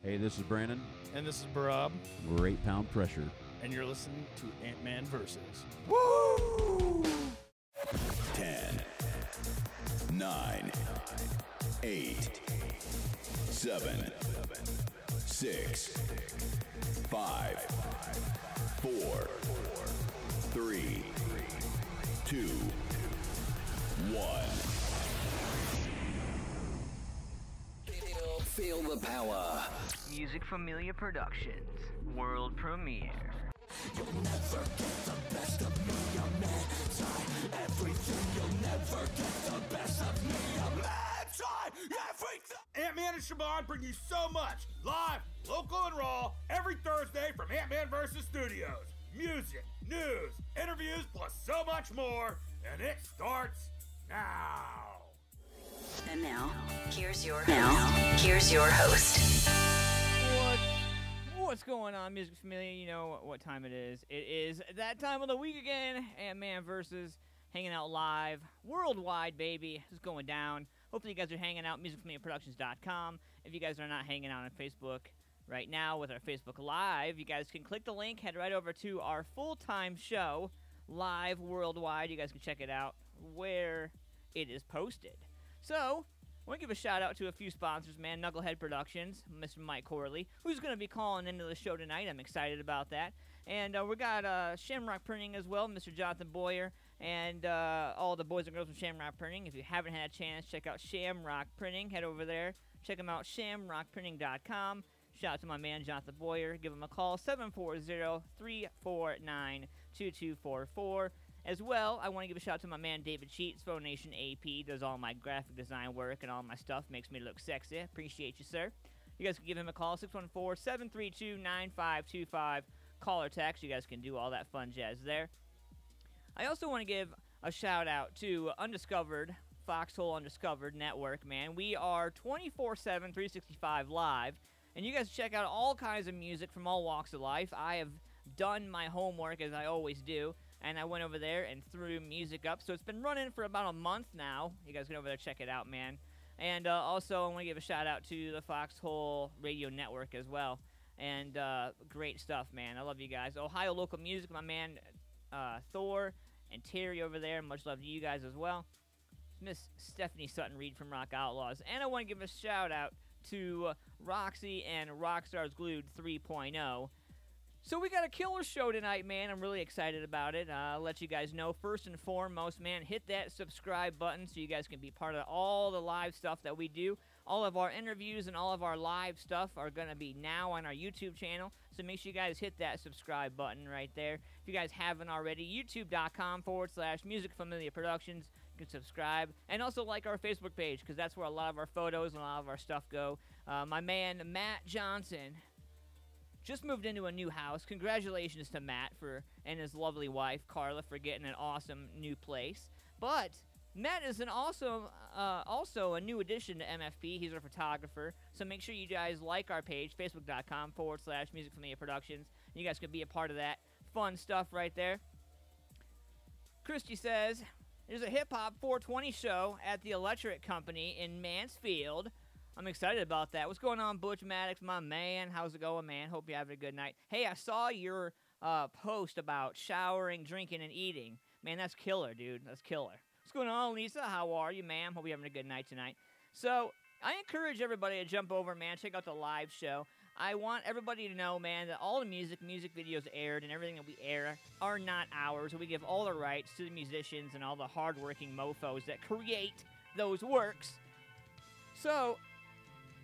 Hey, this is Brandon. And this is Barab. We're 8 Pound Pressure. And you're listening to Antman Versus. Woo! 10, 9, 8, 7, 6, 5, 4, 3, 2, 1. Feel the power. Music Familia Productions. World premiere. You'll never get the best of me. I'm anti-everything. You'll never get the best of me. I'm anti-everything. Antman and Siobhan bring you so much live, local, and raw every Thursday from AntmanVs Studios. Music, news, interviews, plus so much more. And it starts now. And now, here's your host. What's going on, Music Familia? You know what time it is. It is that time of the week again. Antman Versus, hanging out live, worldwide, baby. It's going down. Hopefully you guys are hanging out, musicfamiliaproductions.com. If you guys are not hanging out on Facebook right now with our Facebook Live, you guys can click the link, head right over to our full-time show, live worldwide. You guys can check it out where it is posted. So, I want to give a shout out to a few sponsors, man. Knucklehead Productions, Mr. Mike Corley, who's going to be calling into the show tonight. I'm excited about that. And we got Shamrock Printing as well, Mr. Jonathan Boyer, and all the boys and girls from Shamrock Printing. If you haven't had a chance, check out Shamrock Printing. Head over there. Check them out, shamrockprinting.com. Shout out to my man, Jonathan Boyer. Give him a call, 740-349-2244. As well, I want to give a shout out to my man David Cheats, PhotoNationAP, does all my graphic design work and all my stuff, makes me look sexy. Appreciate you, sir. You guys can give him a call, 614-732-9525. Call or text. You guys can do all that fun jazz there. I also want to give a shout out to Undiscovered, Foxhole Undiscovered Network, man. We are 24/7, 365 live, and you guys check out all kinds of music from all walks of life. I have done my homework, as I always do. And I went over there and threw music up. So it's been running for about a month now. You guys can over there check it out, man. And also, I want to give a shout-out to the Foxhole Radio Network as well. And great stuff, man. I love you guys. Ohio Local Music, my man Thor and Terry over there. Much love to you guys as well. Miss Stephanie Sutton-Reed from Rock Outlaws. And I want to give a shout-out to Roxy and Rockstars Glued 3.0. So we got a killer show tonight, man. I'm really excited about it. I'll let you guys know. First and foremost, man, hit that subscribe button so you guys can be part of all the live stuff that we do. All of our interviews and all of our live stuff are going to be now on our YouTube channel. So make sure you guys hit that subscribe button right there. If you guys haven't already, youtube.com/Music Familia Productions. You can subscribe. And also like our Facebook page, because that's where a lot of our photos and a lot of our stuff go. My man, Matt Johnson, just moved into a new house. Congratulations to Matt and his lovely wife, Carla, for getting an awesome new place. But Matt is also a new addition to MFP. He's a photographer. So make sure you guys like our page, facebook.com/Music Familia Productions. You guys can be a part of that fun stuff right there. Christy says, there's a hip-hop 420 show at the Electric Company in Mansfield. I'm excited about that. What's going on, Butch Maddox, my man? How's it going, man? Hope you're having a good night. Hey, I saw your post about showering, drinking, and eating. Man, that's killer, dude. That's killer. What's going on, Lisa? How are you, ma'am? Hope you're having a good night tonight. So, I encourage everybody to jump over, man. Check out the live show. I want everybody to know, man, that all the music videos aired and everything that we air are not ours. We give all the rights to the musicians and all the hardworking mofos that create those works. So,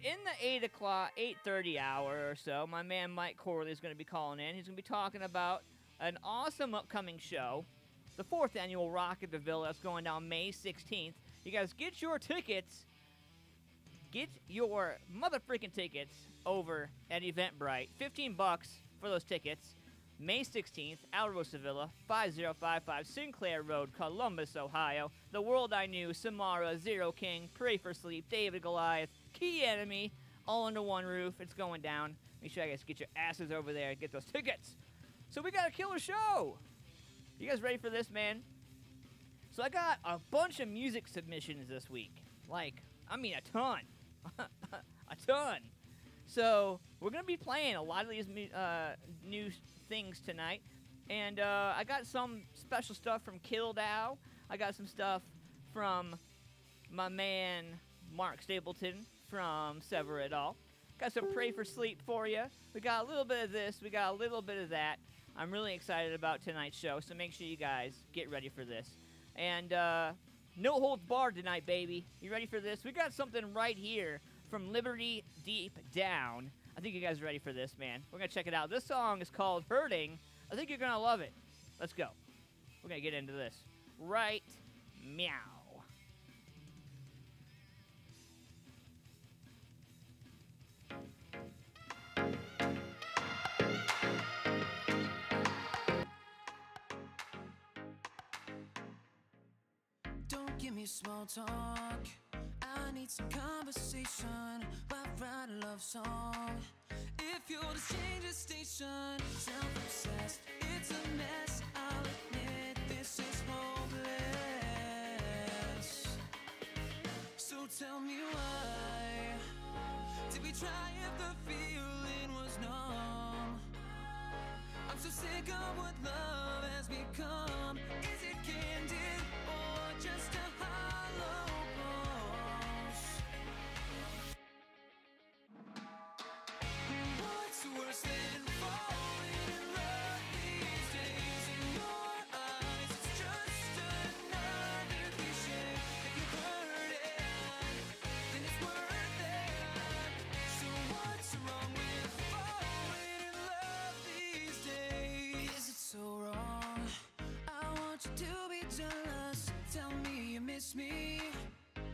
in the 8:30 hour or so, my man Mike Corley is going to be calling in. He's going to be talking about an awesome upcoming show, the 4th annual Rock at the Villa. That's going down May 16th. You guys get your tickets. Get your mother-freaking tickets over at Eventbrite. $15 for those tickets. May 16th, Alrosa Villa, 5055 Sinclair Road, Columbus, Ohio. The World I Knew, Samara, Zero King, Pray for Sleep, David Goliath, Key Enemy, all under one roof. It's going down. Make sure you guys get your asses over there and get those tickets. So we got a killer show. You guys ready for this, man? So I got a bunch of music submissions this week. A ton. A ton. So we're going to be playing a lot of these new things tonight. And I got some special stuff from Kildow. I got some stuff from my man Mark Stapleton from Sever It All. Got some Pray for Sleep for you. We got a little bit of this. We got a little bit of that. I'm really excited about tonight's show, so make sure you guys get ready for this. And no holds barred tonight, baby. You ready for this? We got something right here from Liberty Deep Down. I think you guys are ready for this, man. We're going to check it out. This song is called Hurting. I think you're going to love it. Let's go. We're going to get into this. Right meow. Don't give me small talk. I need some conversation. Why write a love song? If you'll just change the station, self-obsessed, it's a mess. I'll admit this is hopeless. So tell me why did we try if the feeling was numb? I'm so sick of what love has become. Is it candid or just a hollow pulse? What's worse than falling in love these days? In your eyes, it's just another cliche. If you heard it, then it's worth it. So what's wrong with falling in love these days? Is it so wrong? I want you to be jealous. Tell me you miss me.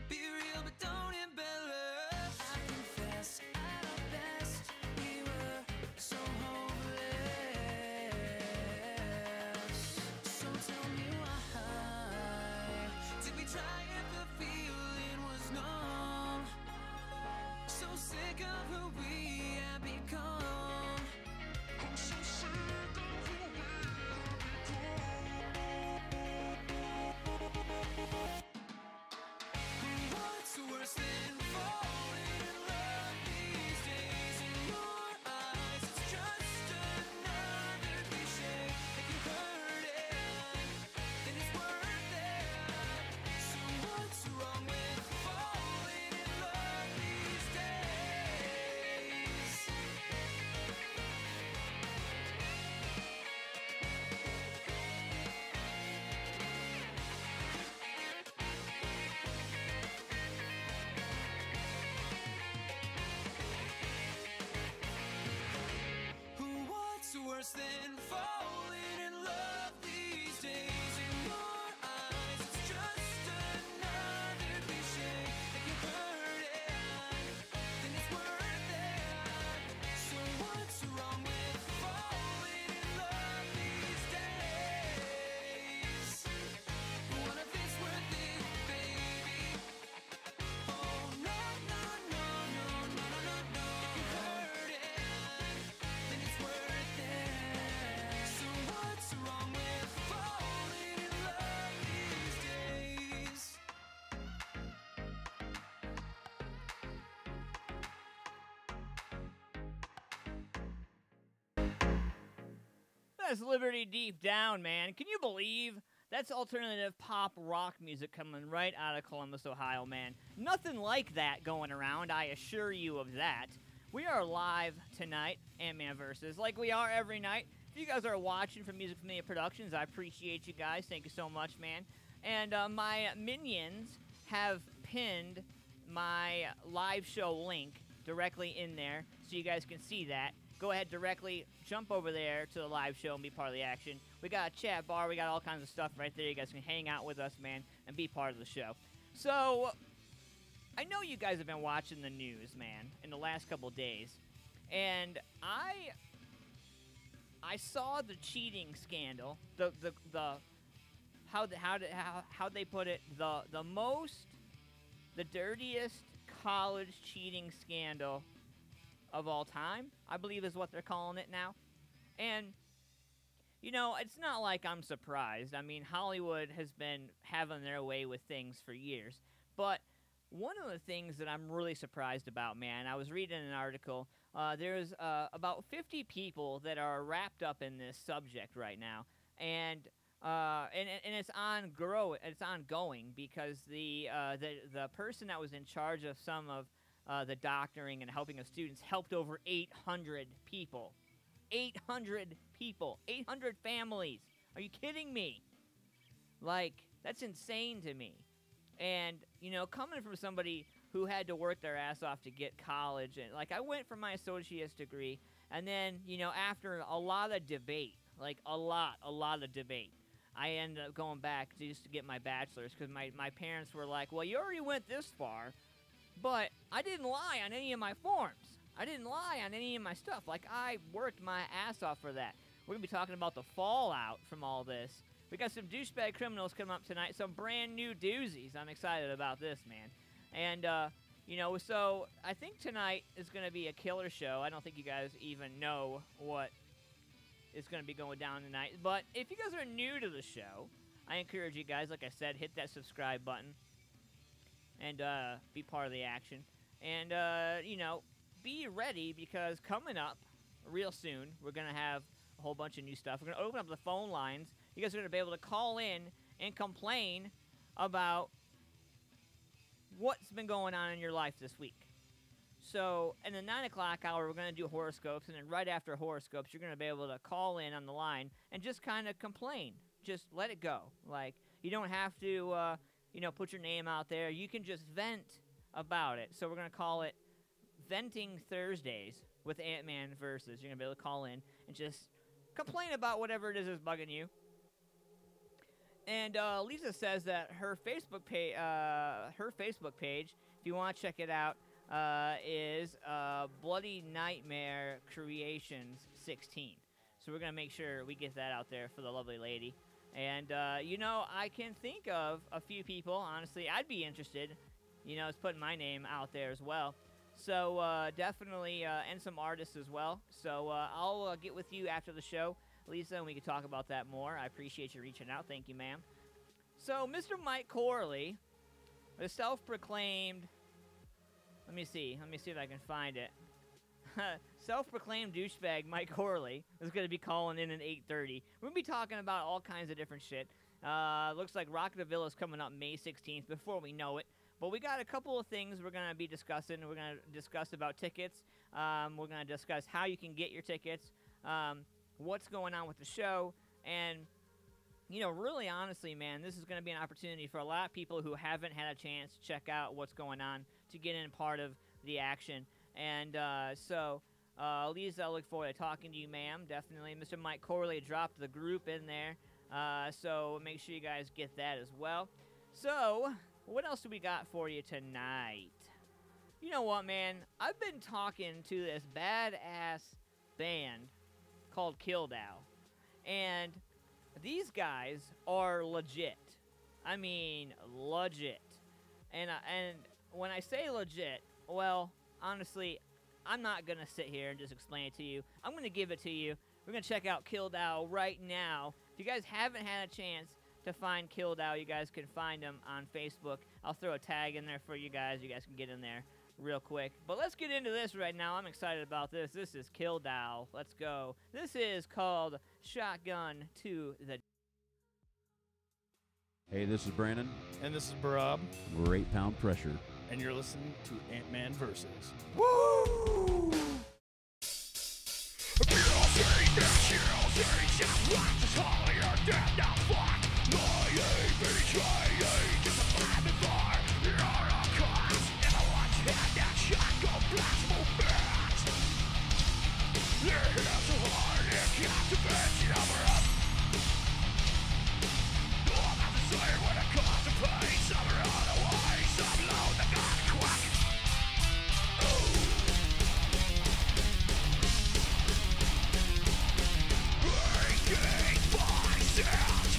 Be real, but don't embellish. I confess, at our best, we were so hopeless. So tell me why did we try if the feeling was numb? So sick of who we have become. I'm so sick of who we What's worse than falling in love these days? In your eyes, it's just another cliche. If you heard it, then it's worth it. So what's wrong with falling in love these days? What's worse than falling in love these days? In your eyes, it's just another cliche. If you heard it, then it's worth it. So what's wrong with falling in love these days? What if it's worth it, baby? Oh no, no, no, no, no, no, no, no. If you heard it, then it's worth it. So what's wrong with falling in love these days? That's Liberty Deep Down, man. Can you believe that's alternative pop rock music coming right out of Columbus, Ohio, man? Nothing like that going around, I assure you of that. We are live tonight, Antman Versus, like we are every night. If you guys are watching from Familia Productions, I appreciate you guys. Thank you so much, man. And my minions have pinned my live show link directly in there so you guys can see that. Go ahead, directly jump over there to the live show and be part of the action. We got a chat bar. We got all kinds of stuff right there. You guys can hang out with us, man, and be part of the show. So, I know you guys have been watching the news, man, in the last couple days. And I saw the cheating scandal, how they put it, the dirtiest college cheating scandal of all time, I believe is what they're calling it now. And, you know, it's not like I'm surprised. I mean, Hollywood has been having their way with things for years. But one of the things that I'm really surprised about, man, I was reading an article there's about 50 people that are wrapped up in this subject right now, and it's it's ongoing because the person that was in charge of some of the doctoring and helping of students helped over 800 people. 800 people, 800 families. Are you kidding me? Like, that's insane to me. And, you know, coming from somebody who had to work their ass off to get college, and like, I went for my associate's degree, and then, you know, after a lot of debate, like a lot of debate, I ended up going back just to get my bachelor's because my parents were like, well, you already went this far, but I didn't lie on any of my forms. I didn't lie on any of my stuff. Like, I worked my ass off for that. We're going to be talking about the fallout from all this. We got some Douche Bag Criminals coming up tonight, some brand new doozies. I'm excited about this, man. And, you know, so I think tonight is going to be a killer show. I don't think you guys even know what is going to be going down tonight. But if you guys are new to the show, I encourage you guys, like I said, hit that subscribe button and be part of the action. And, you know, be ready because coming up real soon, we're going to have a whole bunch of new stuff. We're going to open up the phone lines. You guys are going to be able to call in and complain about what's been going on in your life this week. So, in the 9 o'clock hour, we're going to do horoscopes, and then right after horoscopes, you're going to be able to call in on the line and just kind of complain. Just let it go. Like, you don't have to, you know, put your name out there. You can just vent about it. So, we're going to call it Venting Thursdays with Antman Versus. You're going to be able to call in and just complain about whatever it is that's bugging you. And Lisa says that her Facebook page, if you want to check it out, is Bloody Nightmare Creations 16. So we're going to make sure we get that out there for the lovely lady. And, you know, I can think of a few people, honestly, I'd be interested, you know, it's putting my name out there as well. So definitely, and some artists as well. So I'll get with you after the show, Lisa, and we can talk about that more. I appreciate you reaching out. Thank you, ma'am. So Mr. Mike Corley, the self-proclaimed, let me see if I can find it. Self-proclaimed douchebag Mike Corley is going to be calling in at 8:30. We're going to be talking about all kinds of different shit. Looks like Rockettville is coming up May 16th before we know it. But we got a couple of things we're going to be discussing. We're going to discuss about tickets. We're going to discuss how you can get your tickets, what's going on with the show, and, you know, really honestly, man, this is going to be an opportunity for a lot of people who haven't had a chance to check out what's going on to get in part of the action. And so, Lisa, I look forward to talking to you, ma'am. Definitely. Mr. Mike Corley dropped the group in there, so make sure you guys get that as well. So, what else do we got for you tonight? You know what, man? I've been talking to this badass band called Kildow, and these guys are legit. I mean, legit. And when I say legit, well, honestly, I'm not going to sit here and just explain it to you. I'm going to give it to you. We're going to check out Kildow right now. If you guys haven't had a chance to find Kildow, you guys can find them on Facebook. I'll throw a tag in there for you guys. You guys can get in there real quick. But let's get into this right now. I'm excited about this. This is Kildow. Let's go. This is called Shotgun to the... Hey, this is Brandon. And this is Rob, We're 8 Pound Pressure. and you're listening to Antman Versus. Woo! Yeah.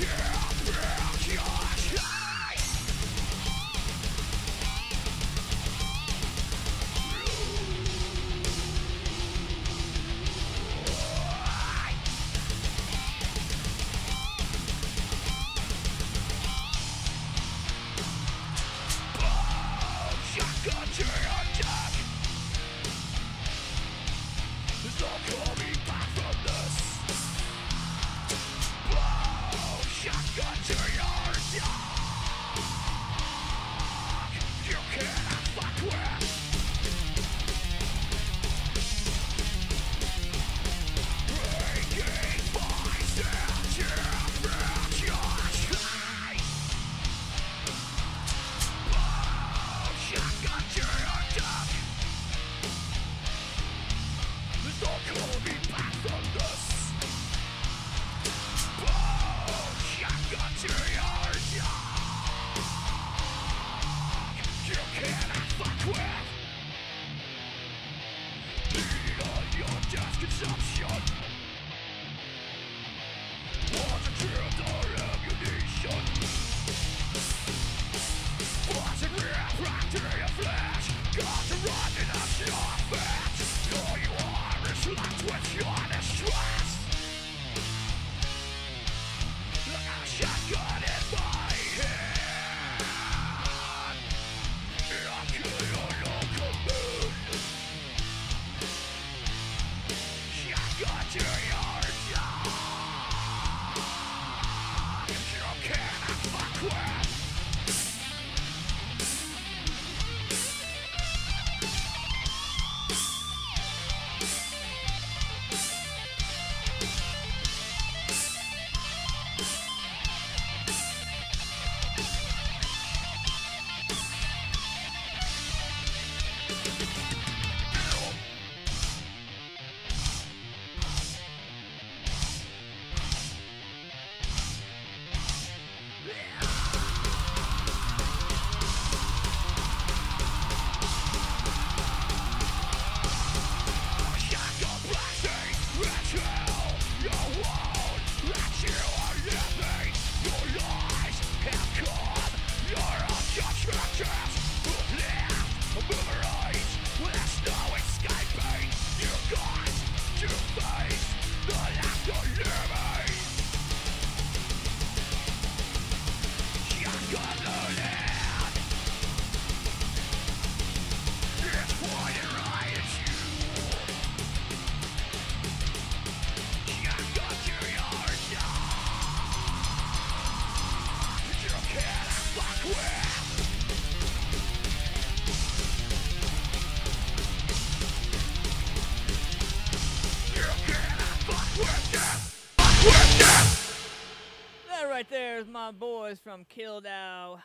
Right there's my boys from Kildau.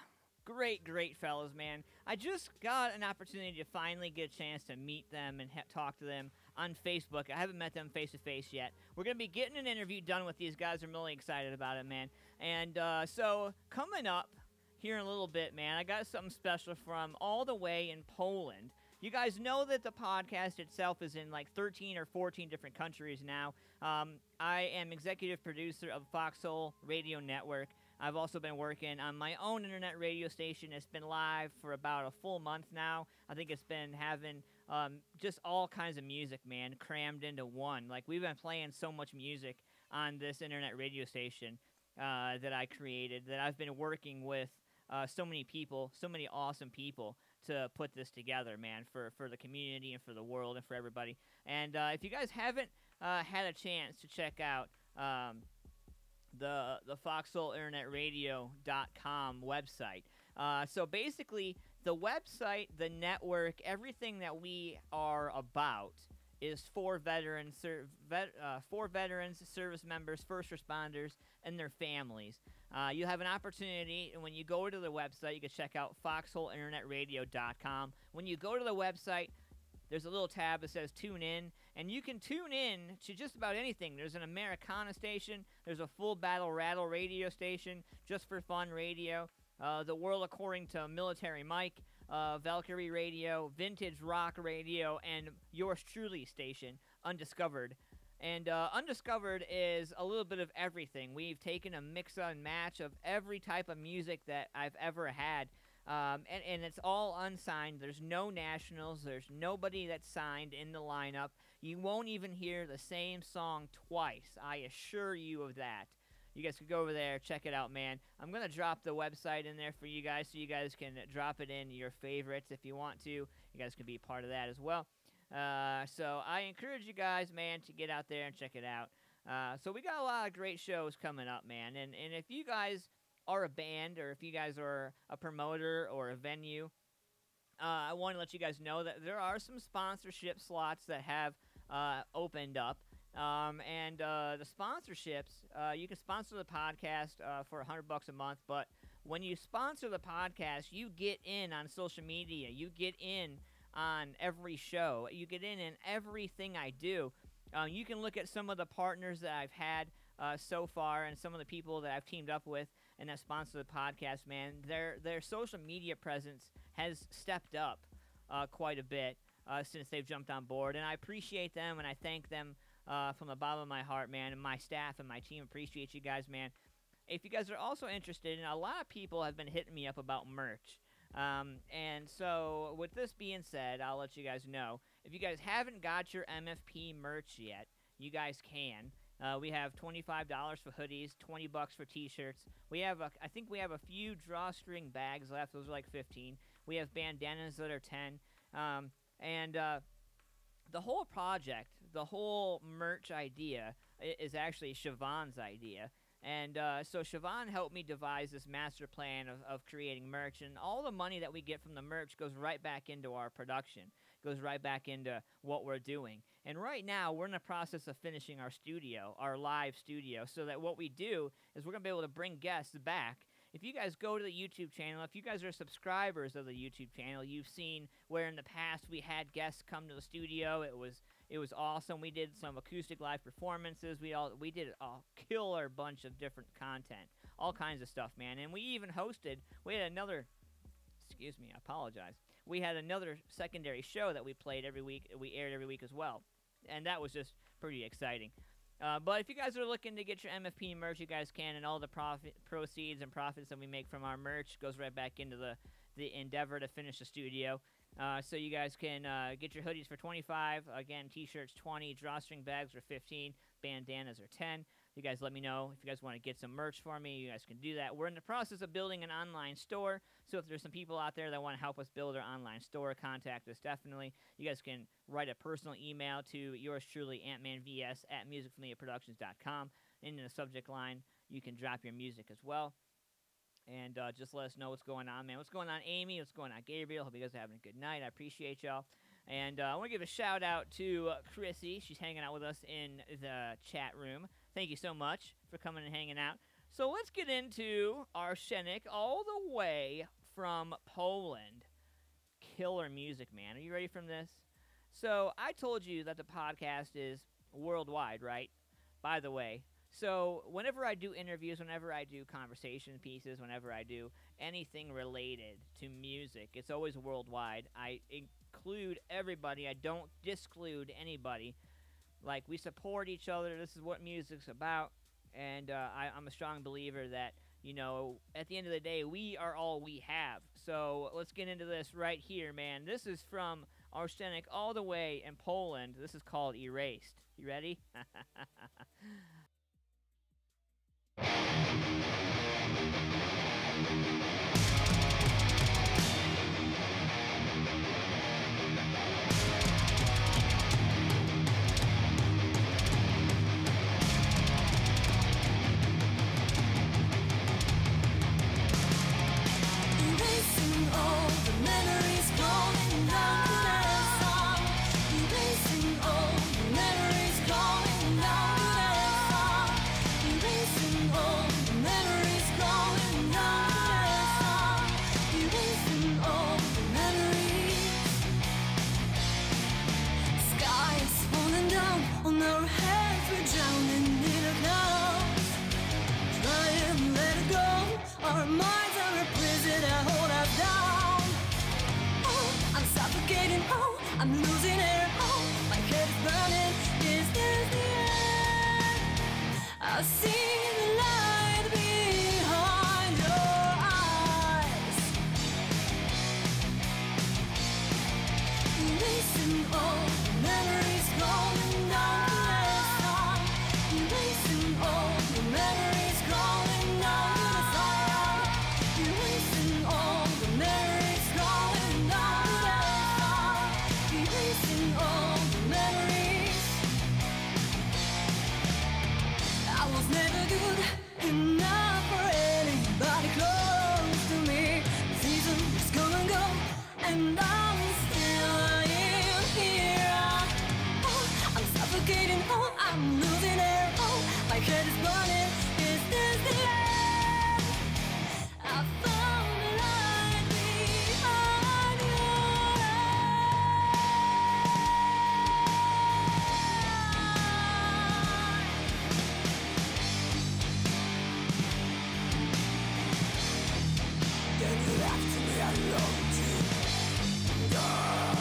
Great, great fellas, man. I just got an opportunity to finally get a chance to meet them and talk to them on Facebook. I haven't met them face-to-face yet. We're going to be getting an interview done with these guys. I'm really excited about it, man. And so coming up here in a little bit, man, I got something special from all the way in Poland. You guys know that the podcast itself is in like 13 or 14 different countries now. I am executive producer of Foxhole Radio Network. I've also been working on my own internet radio station. It's been live for about a full month now. I think it's been having just all kinds of music, man, crammed into one. Like, we've been playing so much music on this internet radio station that I created, that I've been working with so many people, so many awesome people to put this together, man, for the community and for the world and for everybody. And if you guys haven't had a chance to check out the foxholeInternetRadio.com website. So basically, the website, the network, everything that we are about is for veterans, service members, first responders, and their families. You have an opportunity, and when you go to the website, you can check out foxholeInternetRadio.com. When you go to the website, there's a little tab that says Tune In, and you can tune in to just about anything. There's an Americana station. There's a Full Battle Rattle radio station, Just for Fun radio, The World According to Military Mike, Valkyrie radio, Vintage Rock radio, and yours truly station, Undiscovered. And Undiscovered is a little bit of everything. We've taken a mix and match of every type of music that I've ever had. And it's all unsigned. There's no nationals. There's nobody that's signed in the lineup. You won't even hear the same song twice. I assure you of that. You guys could go over there, check it out, man. I'm going to drop the website in there for you guys so you guys can drop it in your favorites if you want to. You guys can be a part of that as well. So I encourage you guys, man, to get out there and check it out. So we got a lot of great shows coming up, man. And if you guys are a band, or if you guys are a promoter or a venue, I want to let you guys know that there are some sponsorship slots that have opened up. And the sponsorships, you can sponsor the podcast for $100 a month, but when you sponsor the podcast, you get in on social media. You get in on every show. You get in everything I do. You can look at some of the partners that I've had so far and some of the people that I've teamed up with and that sponsor the podcast, man. Their social media presence has stepped up quite a bit since they've jumped on board, and I appreciate them, and I thank them from the bottom of my heart, man, and my staff and my team appreciate you guys, man. If you guys are also interested, and a lot of people have been hitting me up about merch, and so with this being said, I'll let you guys know, if you guys haven't got your MFP merch yet, you guys can. We have $25 for hoodies, $20 for T-shirts. We have, I think we have a few drawstring bags left. Those are like 15. We have bandanas that are 10. The whole project, the whole merch idea is actually Siobhan's idea. And so Siobhan helped me devise this master plan of creating merch, and all the money that we get from the merch goes right back into our production, goes right back into what we're doing. And right now, we're in the process of finishing our studio, our live studio, so that what we do is we're going to be able to bring guests back. If you guys go to the YouTube channel, if you guys are subscribers of the YouTube channel, you've seen where in the past we had guests come to the studio. It was awesome. We did some acoustic live performances. We did a killer bunch of different content, all kinds of stuff, man. And we even hosted. We had another. Excuse me, I apologize. We had another secondary show that we played every week. We aired every week as well, and that was just pretty exciting. But if you guys are looking to get your MFP merch, you guys can, and all the proceeds and profits that we make from our merch goes right back into the endeavor to finish the studio. So you guys can get your hoodies for $25, again, T-shirts 20, drawstring bags are 15, bandanas are 10. You guys let me know if you guys want to get some merch for me. You guys can do that. We're in the process of building an online store, so if there's some people out there that want to help us build our online store, contact us definitely. You guys can write a personal email to yours truly, AntmanVS@musicfamiliaproductions.com. In the subject line, you can drop your music as well. And just let us know what's going on, man. What's going on, Amy? What's going on, Gabriel? Hope you guys are having a good night. I appreciate y'all. And I want to give a shout-out to Chrissy. She's hanging out with us in the chat room. Thank you so much for coming and hanging out. So let's get into Arsenic all the way from Poland. Killer music, man. Are you ready for this? So I told you that the podcast is worldwide, right? By the way. So whenever I do interviews, whenever I do conversation pieces, whenever I do anything related to music, it's always worldwide. I include everybody. I don't disclude anybody. Like, we support each other. This is what music's about. And I'm a strong believer that, you know, at the end of the day, we are all we have. So let's get into this right here, man. This is from Arsenic all the way in Poland. This is called Erased. You ready? Erasing all the memories, calling down to their song. Erasing all the memories, calling down to their song. Erasing all the memories, calling down to their song. Erasing all the memories. Sky is falling down on our heads, we're drowning in the clouds. Try and let it go. Our minds are a prison that hold us down. Oh, I'm suffocating. Oh, I'm losing air. Oh, my head is burning. Is this the end? I see the light behind your eyes. Erasing all the memories, calling down to their song. Erasing all the memories, calling down to the song. Erasing all the memories, calling down to their song. Erasing all the memories. I was never good enough for anybody close to me. The season is come and go, and I'm still lying here. Oh, I'm suffocating. Oh, I'm losing air. Oh, my head is burning. Is this the end? I found the light behind your eyes. Then you left me alone to die.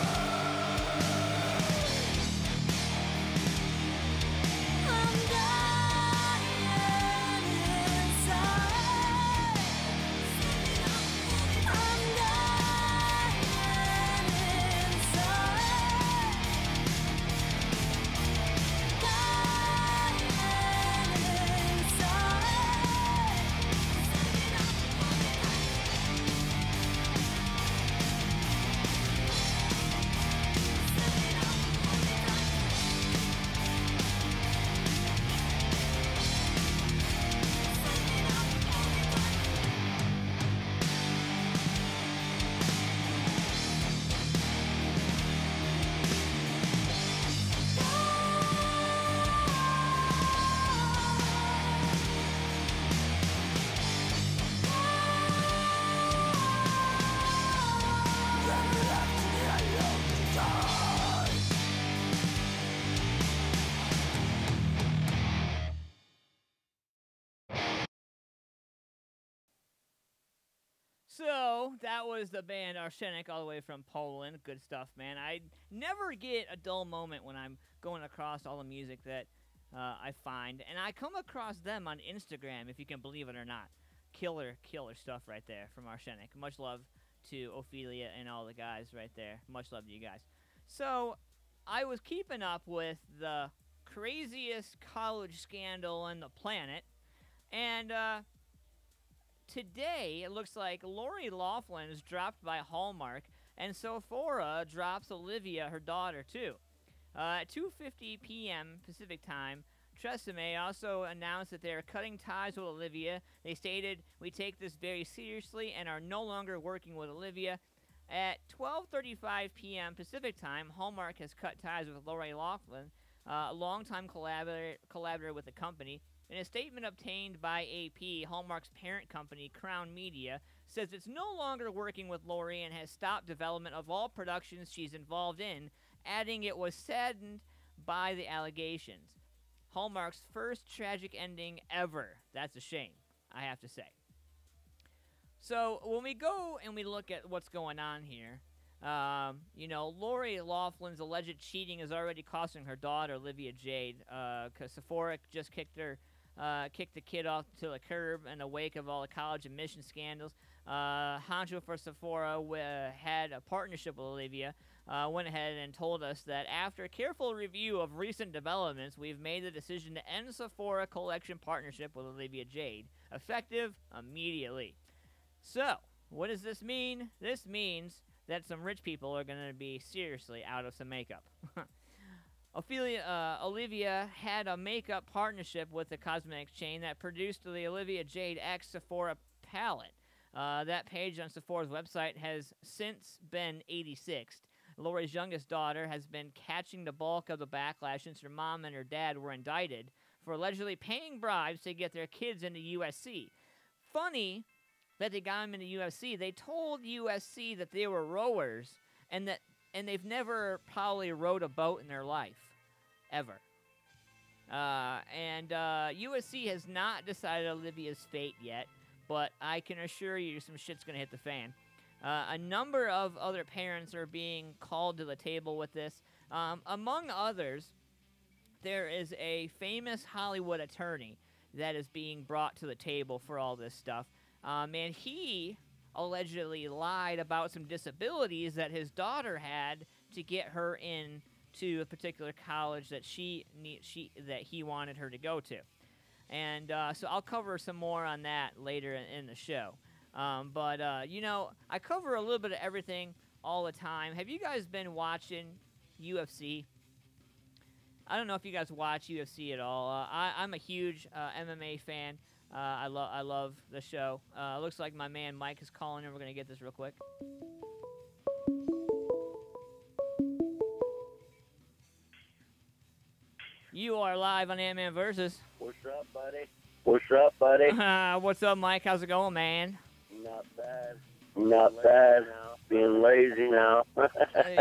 I'm dying inside. So, that was the band Arsenic all the way from Poland. Good stuff, man. I never get a dull moment when I'm going across all the music that I find. And I come across them on Instagram, if you can believe it or not. Killer stuff right there from Arsenic. Much love to Ophelia and all the guys right there. Much love to you guys. So, I was keeping up with the craziest college scandal on the planet. And, today, it looks like Lori Loughlin is dropped by Hallmark, and Sephora drops Olivia, her daughter, too. At 2:50 p.m. Pacific Time, Tresemme also announced that they are cutting ties with Olivia. They stated, "We take this very seriously and are no longer working with Olivia." At 12:35 p.m. Pacific Time, Hallmark has cut ties with Lori Loughlin, a longtime collaborator with the company. In a statement obtained by AP, Hallmark's parent company, Crown Media, says it's no longer working with Lori and has stopped development of all productions she's involved in, adding it was saddened by the allegations. Hallmark's first tragic ending ever. That's a shame, I have to say. So when we go and we look at what's going on here, Lori Loughlin's alleged cheating is already costing her daughter, Olivia Jade, because Sephora just kicked the kid off to the curb in the wake of all the college admission scandals. Honcho for Sephora had a partnership with Olivia, went ahead and told us that after a careful review of recent developments, we've made the decision to end Sephora collection partnership with Olivia Jade, effective immediately. So, what does this mean? This means that some rich people are going to be seriously out of some makeup. Olivia had a makeup partnership with the cosmetics chain that produced the Olivia Jade X Sephora palette. That page on Sephora's website has since been 86'd. Lori's youngest daughter has been catching the bulk of the backlash since her mom and her dad were indicted for allegedly paying bribes to get their kids into USC. Funny that they got them into USC. They told USC that they were rowers and they've never probably rowed a boat in their life, ever. USC has not decided Olivia's fate yet, but I can assure you some shit's going to hit the fan. A number of other parents are being called to the table with this. Among others, there is a famous Hollywood attorney that is being brought to the table for all this stuff. And he allegedly lied about some disabilities that his daughter had to get her into a particular college that that he wanted her to go to. And so I'll cover some more on that later in the show. I cover a little bit of everything all the time. Have you guys been watching UFC? I don't know if you guys watch UFC at all. I'm a huge MMA fan. I love the show. Looks like my man Mike is calling in. We're going to get this real quick. You are live on Antman Versus. What's up, buddy? What's up, buddy? What's up, Mike? How's it going, man? Not bad. Not bad. Being lazy now.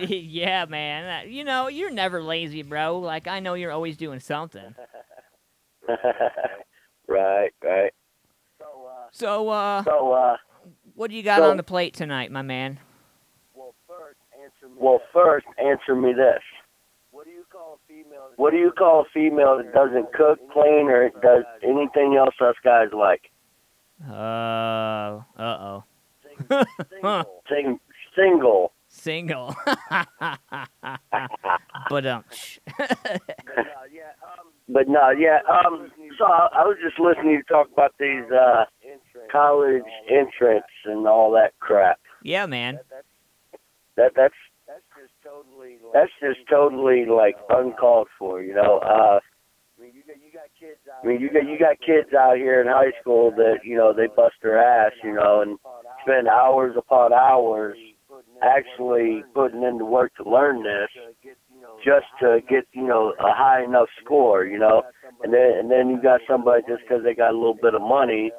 Yeah, man. You're never lazy, bro. Like, I know you're always doing something. Right. So, what do you got on the plate tonight, my man? Well, first, answer me this. What do you call a female that doesn't cook, clean, or does anything else us guys like? Uh-oh. Single. Single. But so I was just listening to you talk about these college entrants and all that crap. Yeah, man. That's just totally like uncalled for, you know. You got kids out here in high school that, they bust their ass, and spend hours upon hours actually putting in the work to learn this just to get, a high enough score, and then you got somebody just because they got a little bit of money,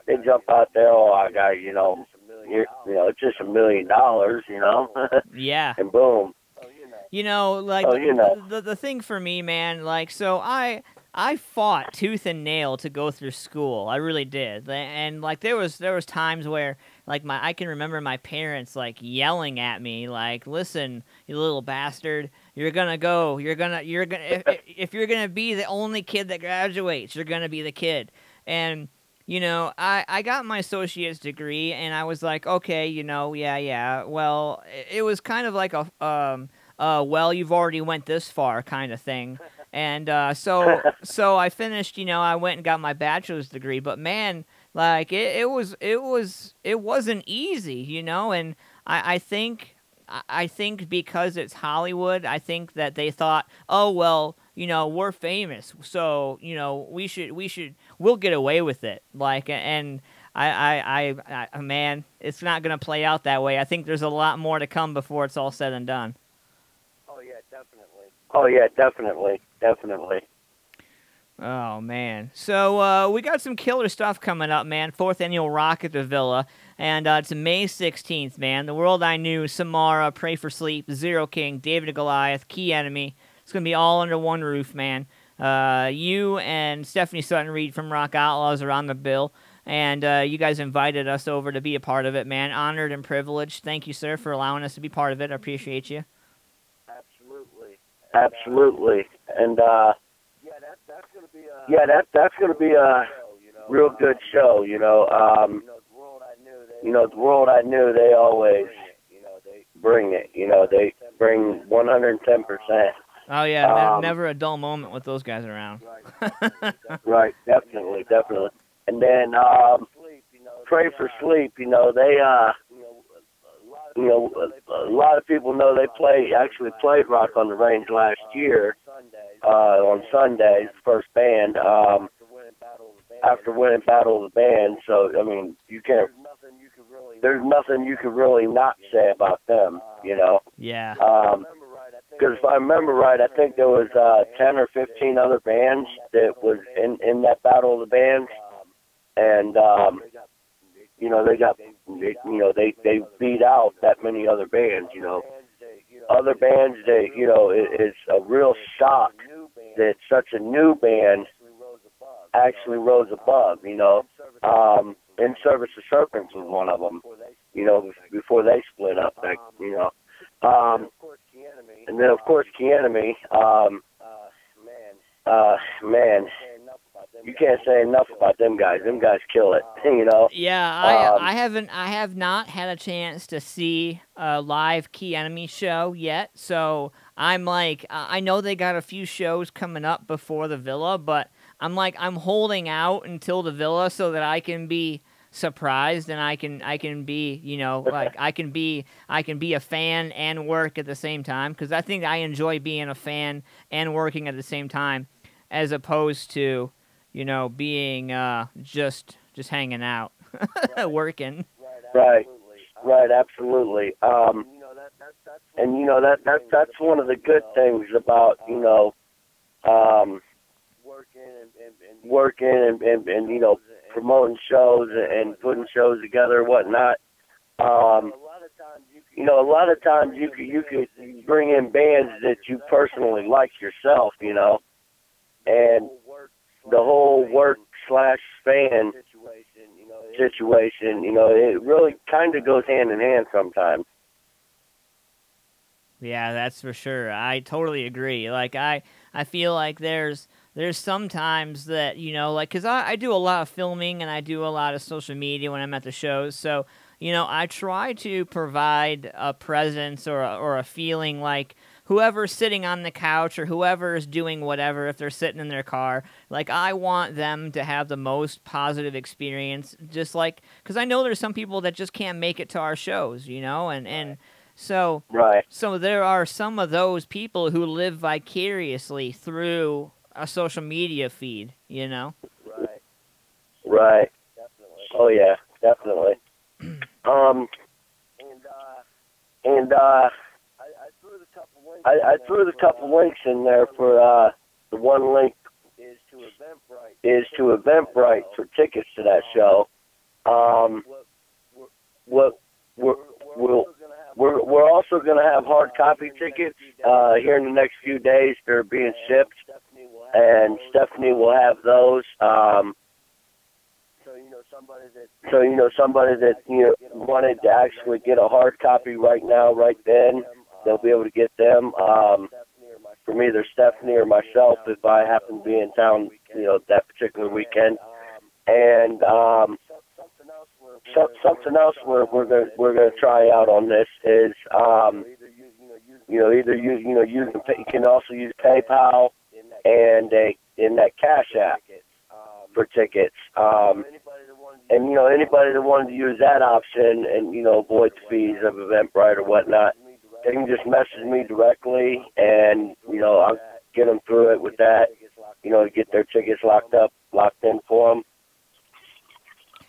they jump out there, I got, it's just $1 million, Yeah. And boom. The thing for me, man, so I I fought tooth and nail to go through school. I really did. And like there was times where like I can remember my parents like yelling at me like, "Listen, you little bastard, you're going to if you're going to be the only kid that graduates, you're going to be the kid." And you know, I got my associate's degree and I was like, "Okay, you know, yeah. Well, it was kind of like a well, you've already went this far kind of thing." And so I finished, you know, I went and got my bachelor's degree, but man, like it wasn't easy, you know, and I think because it's Hollywood, I think that they thought, oh well, you know, we're famous, so you know we'll get away with it, like, and I man, it's not gonna play out that way. I think there's a lot more to come before it's all said and done. Oh yeah, definitely. Oh, man. So, we got some killer stuff coming up, man. 4th Annual Rock at the Villa. And it's May 16th, man. The World I Knew, Samara, Pray for Sleep, Zero King, David and Goliath, Key Enemy. It's going to be all under one roof, man. You and Stephanie Sutton-Reed from Rock Outlaws are on the bill. And you guys invited us over to be a part of it, man. Honored and privileged. Thank you, sir, for allowing us to be part of it. I appreciate you. Absolutely. And that's gonna be a real good show, you know. You know, the World I Knew, they always bring it, you know, they bring 110%. Oh yeah, never a dull moment with those guys around. Right, definitely. And then Pray for Sleep, you know, they you know, a lot of people know they actually played Rock on the Range last year on Sunday, first band, after winning Battle of the Band. So, I mean, there's nothing you could really not say about them, you know. Yeah. Because if I remember right, I think there was 10 or 15 other bands that was in that Battle of the Bands. And, you know, they beat out that many other bands, you know. Other bands, you know, it's a real shock that such a new band actually rose above, you know. In Service of Serpents was one of them, you know, before they split up, you know. And then, of course, Key Enemy, man, you can't say enough about them guys. Them guys kill it, you know. Yeah, I have not had a chance to see a live Key Enemy show yet. So I'm like, I know they got a few shows coming up before the Villa, but I'm like, I'm holding out until the Villa so that I can be surprised and I can be, you know, like I can be a fan and work at the same time, because I think I enjoy being a fan and working at the same time, as opposed to, you know, being just hanging out, working. Right, absolutely. And you know that's one of the good things about, you know, working and you know, promoting shows and putting shows together and whatnot. You know, a lot of times you could bring in bands that you personally like yourself, you know, and the whole work/fan situation, you know, it really kind of goes hand in hand sometimes. Yeah, that's for sure. I totally agree. Like, I feel like there's sometimes that, you know, like, because I do a lot of filming and I do a lot of social media when I'm at the shows. So, you know, I try to provide a presence or a feeling like whoever's sitting on the couch or whoever is doing whatever, if they're sitting in their car, like, I want them to have the most positive experience, just like, because I know there's some people that just can't make it to our shows, you know, and so, right. So there are some of those people who live vicariously through a social media feed, you know? Right. Oh, yeah, definitely. I threw the couple links in there for the one link is to Eventbrite for tickets to that show. We're also going to have hard copy tickets here in the next few days. They're being shipped. and Stephanie will have those. So somebody that wanted to actually get a hard copy right now, right then, they'll be able to get them from either Stephanie or myself if I happen to be in town, that particular weekend. And something else we're gonna try out on this is either you can also use PayPal and in that Cash App for tickets. And anybody that wanted to use that option and avoid the fees of Eventbrite or whatnot, they can just message me directly, and I'll get them through it with that. Get their tickets locked in for them.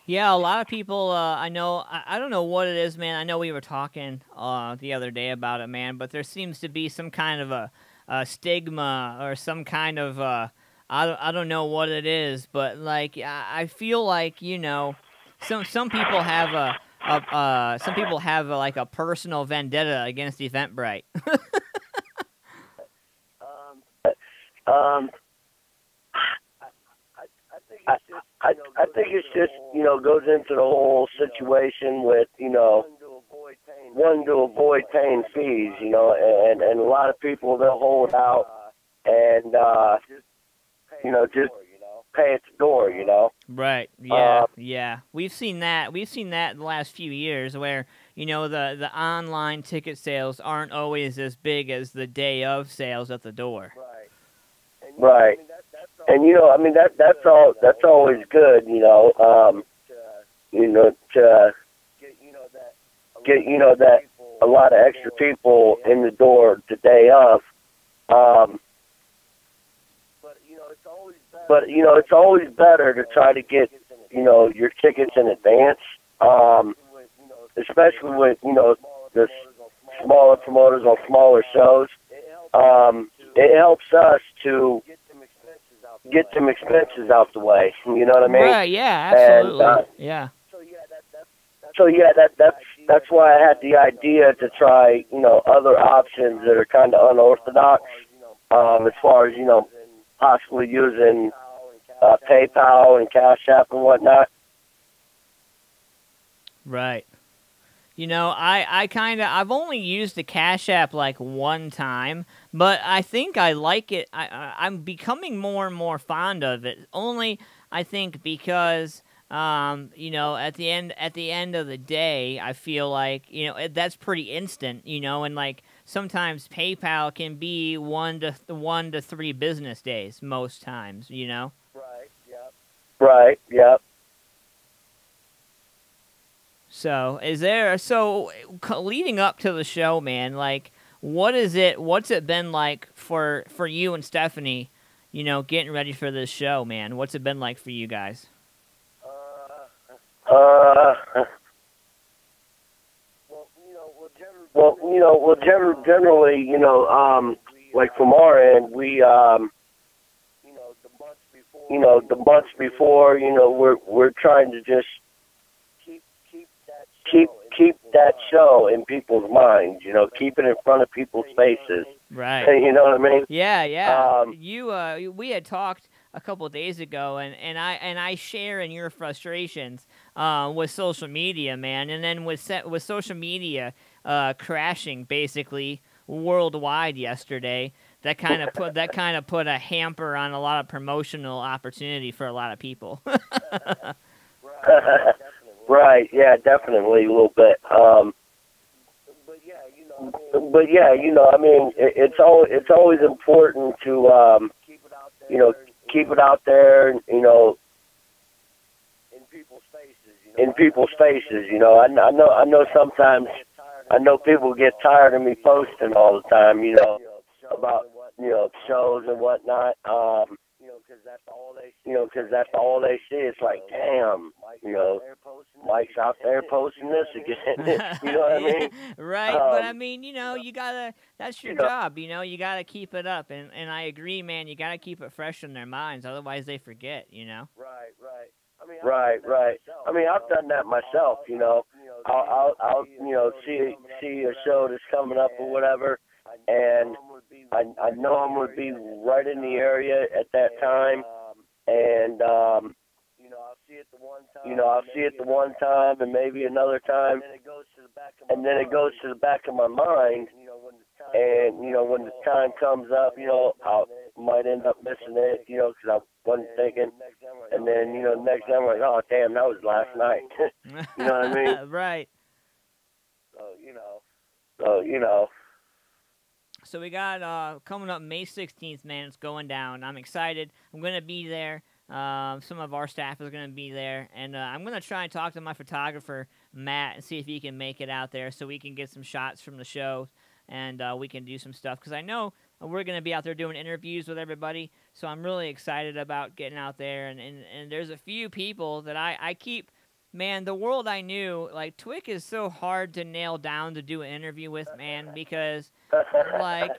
Yeah, a lot of people, I know, I don't know what it is, man. I know we were talking the other day about it, man, but there seems to be some kind of a stigma or some kind of, I don't know what it is, but, like, I feel like, some people have like a personal vendetta against Eventbrite. I think it's just, goes into the whole situation with, wanting to avoid paying fees, and a lot of people, they'll hold out and, just pay at the door, Right. Yeah. Yeah. We've seen that. We've seen that in the last few years where, the online ticket sales aren't always as big as the day of sales at the door. Right. And that's always good, to get that a lot of extra people in the door the day of. But it's always better to try to get your tickets in advance, especially with the smaller promoters on smaller shows. It helps us to get some expenses out the way. You know what I mean? Right. Yeah. Absolutely. And, yeah. So that's why I had the idea to try other options that are kind of unorthodox, as far as possibly using PayPal and Cash App and whatnot. Right. I've only used the Cash App like one time, but I think I like it. I'm becoming more and more fond of it. Only, I think, because, at the end of the day, I feel like, that's pretty instant, and like sometimes PayPal can be 1 to 3 business days most times, Right. Yep. Right. Yep. So, leading up to the show, man, like, what's it been like for you and Stephanie, getting ready for this show, man? What's it been like for you guys? Generally, like from our end, we, the months before, we're trying to just keep that show in people's minds, keep it in front of people's faces. Right. You know what I mean? Yeah, yeah. We had talked a couple of days ago, and I share in your frustrations with social media, man, and then with social media crashing basically worldwide yesterday. That kind of put a hamper on a lot of promotional opportunity for a lot of people. Right. Yeah, definitely a little bit. But yeah, I mean, it's always important to keep it out there, in people's faces. I know sometimes people get tired of me posting all the time, about shows and whatnot. Because that's all they see. It's like, damn, Mike's out there posting this again. You know what I mean? Right, but I mean, you gotta, that's your job, you gotta keep it up. And I agree, man, you gotta keep it fresh in their minds, otherwise they forget, Right. I mean, I've done that myself, I'll see a show that's coming up or whatever, and I know I'm going to be right in the area at that time, and I'll see it the one time, and maybe another time, and then it goes to the back of my mind, and when the time comes up, I might end up missing it, because I wasn't thinking, and then next time I'm like, oh damn, that was last night. You know what I mean? Right. So So we got coming up May 16th, man. It's going down. I'm excited. I'm going to be there. Some of our staff is going to be there. And I'm going to try and talk to my photographer, Matt, and see if he can make it out there so we can get some shots from the show and we can do some stuff. Because I know we're going to be out there doing interviews with everybody. So I'm really excited about getting out there. And there's a few people that I keep... Man, the world I knew, like, Twick is so hard to nail down to do an interview with, man, because, like,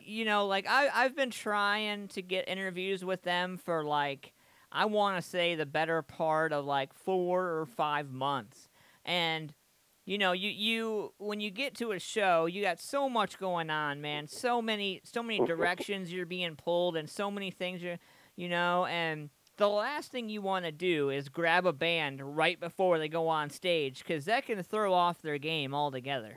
I've been trying to get interviews with them for, like, I want to say the better part of, like, 4 or 5 months. And, you when you get to a show, you got so much going on, man, so many directions you're being pulled and so many things and... The last thing you want to do is grab a band right before they go on stage, because that can throw off their game altogether.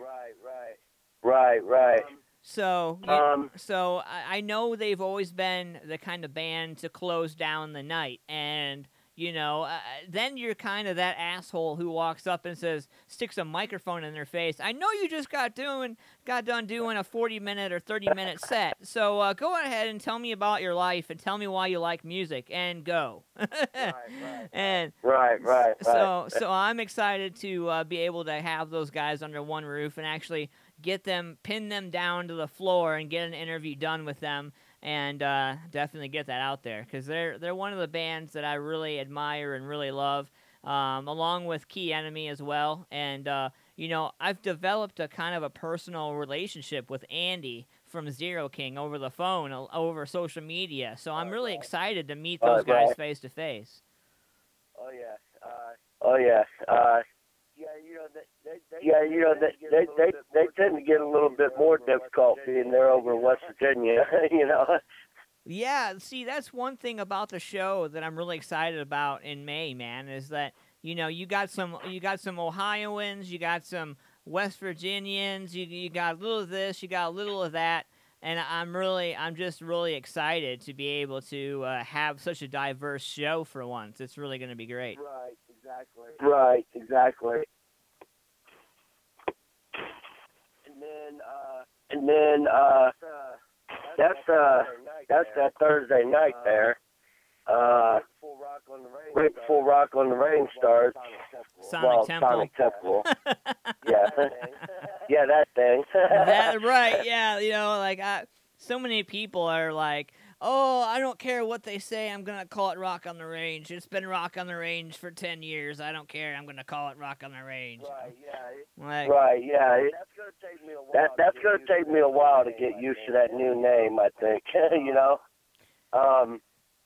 Right. So I know they've always been the kind of band to close down the night, and then you're kind of that asshole who walks up and sticks a microphone in their face. I know you just got done doing a 40-minute or 30-minute set, so go ahead and tell me about your life and tell me why you like music, and go. Right. So I'm excited to be able to have those guys under one roof and actually pin them down to the floor and get an interview done with them. And definitely get that out there, because they're one of the bands that I really admire and really love, along with Key Enemy as well. And, I've developed a kind of a personal relationship with Andy from Zero King over the phone, over social media. So I'm really excited to meet those guys face to face. Oh, yeah. They tend to get a little bit more difficult being there over in West Virginia, Yeah, see, that's one thing about the show that I'm really excited about in May, man, is that, you got some Ohioans, you got some West Virginians, you got a little of this, you got a little of that, and I'm just really excited to be able to have such a diverse show for once. It's really going to be great. Right, exactly. And then that's that Thursday night there. Right before Rock on the Range starts. Sonic Temple. Yeah. Yeah, that thing. Right, yeah, so many people are like, oh, I don't care what they say, I'm going to call it Rock on the Range. It's been Rock on the Range for 10 years. I don't care, I'm going to call it Rock on the Range. Right, yeah. That's going to take me a while to get used to that new name, I think,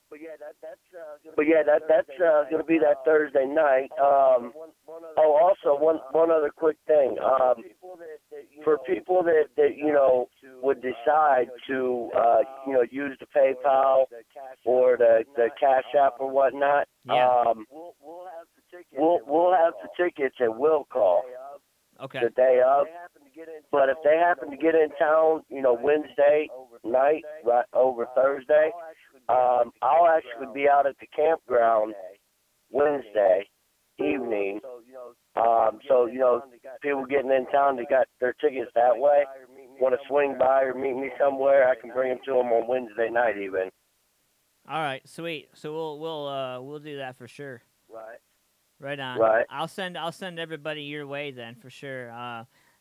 But yeah, that's going to be that Thursday night. Also one other quick thing. For people that would decide to use the PayPal or the Cash App or whatnot, we'll have the tickets at will call. Okay. The day of. But if they happen to get in town, Wednesday night, right over Thursday, I'll actually be out at the campground Wednesday evening. So people getting in town, they got their tickets that way. Want to swing by or meet me somewhere, I can bring them to them on Wednesday night even. All right, sweet. So we'll do that for sure. Right on. Right. I'll send everybody your way then for sure.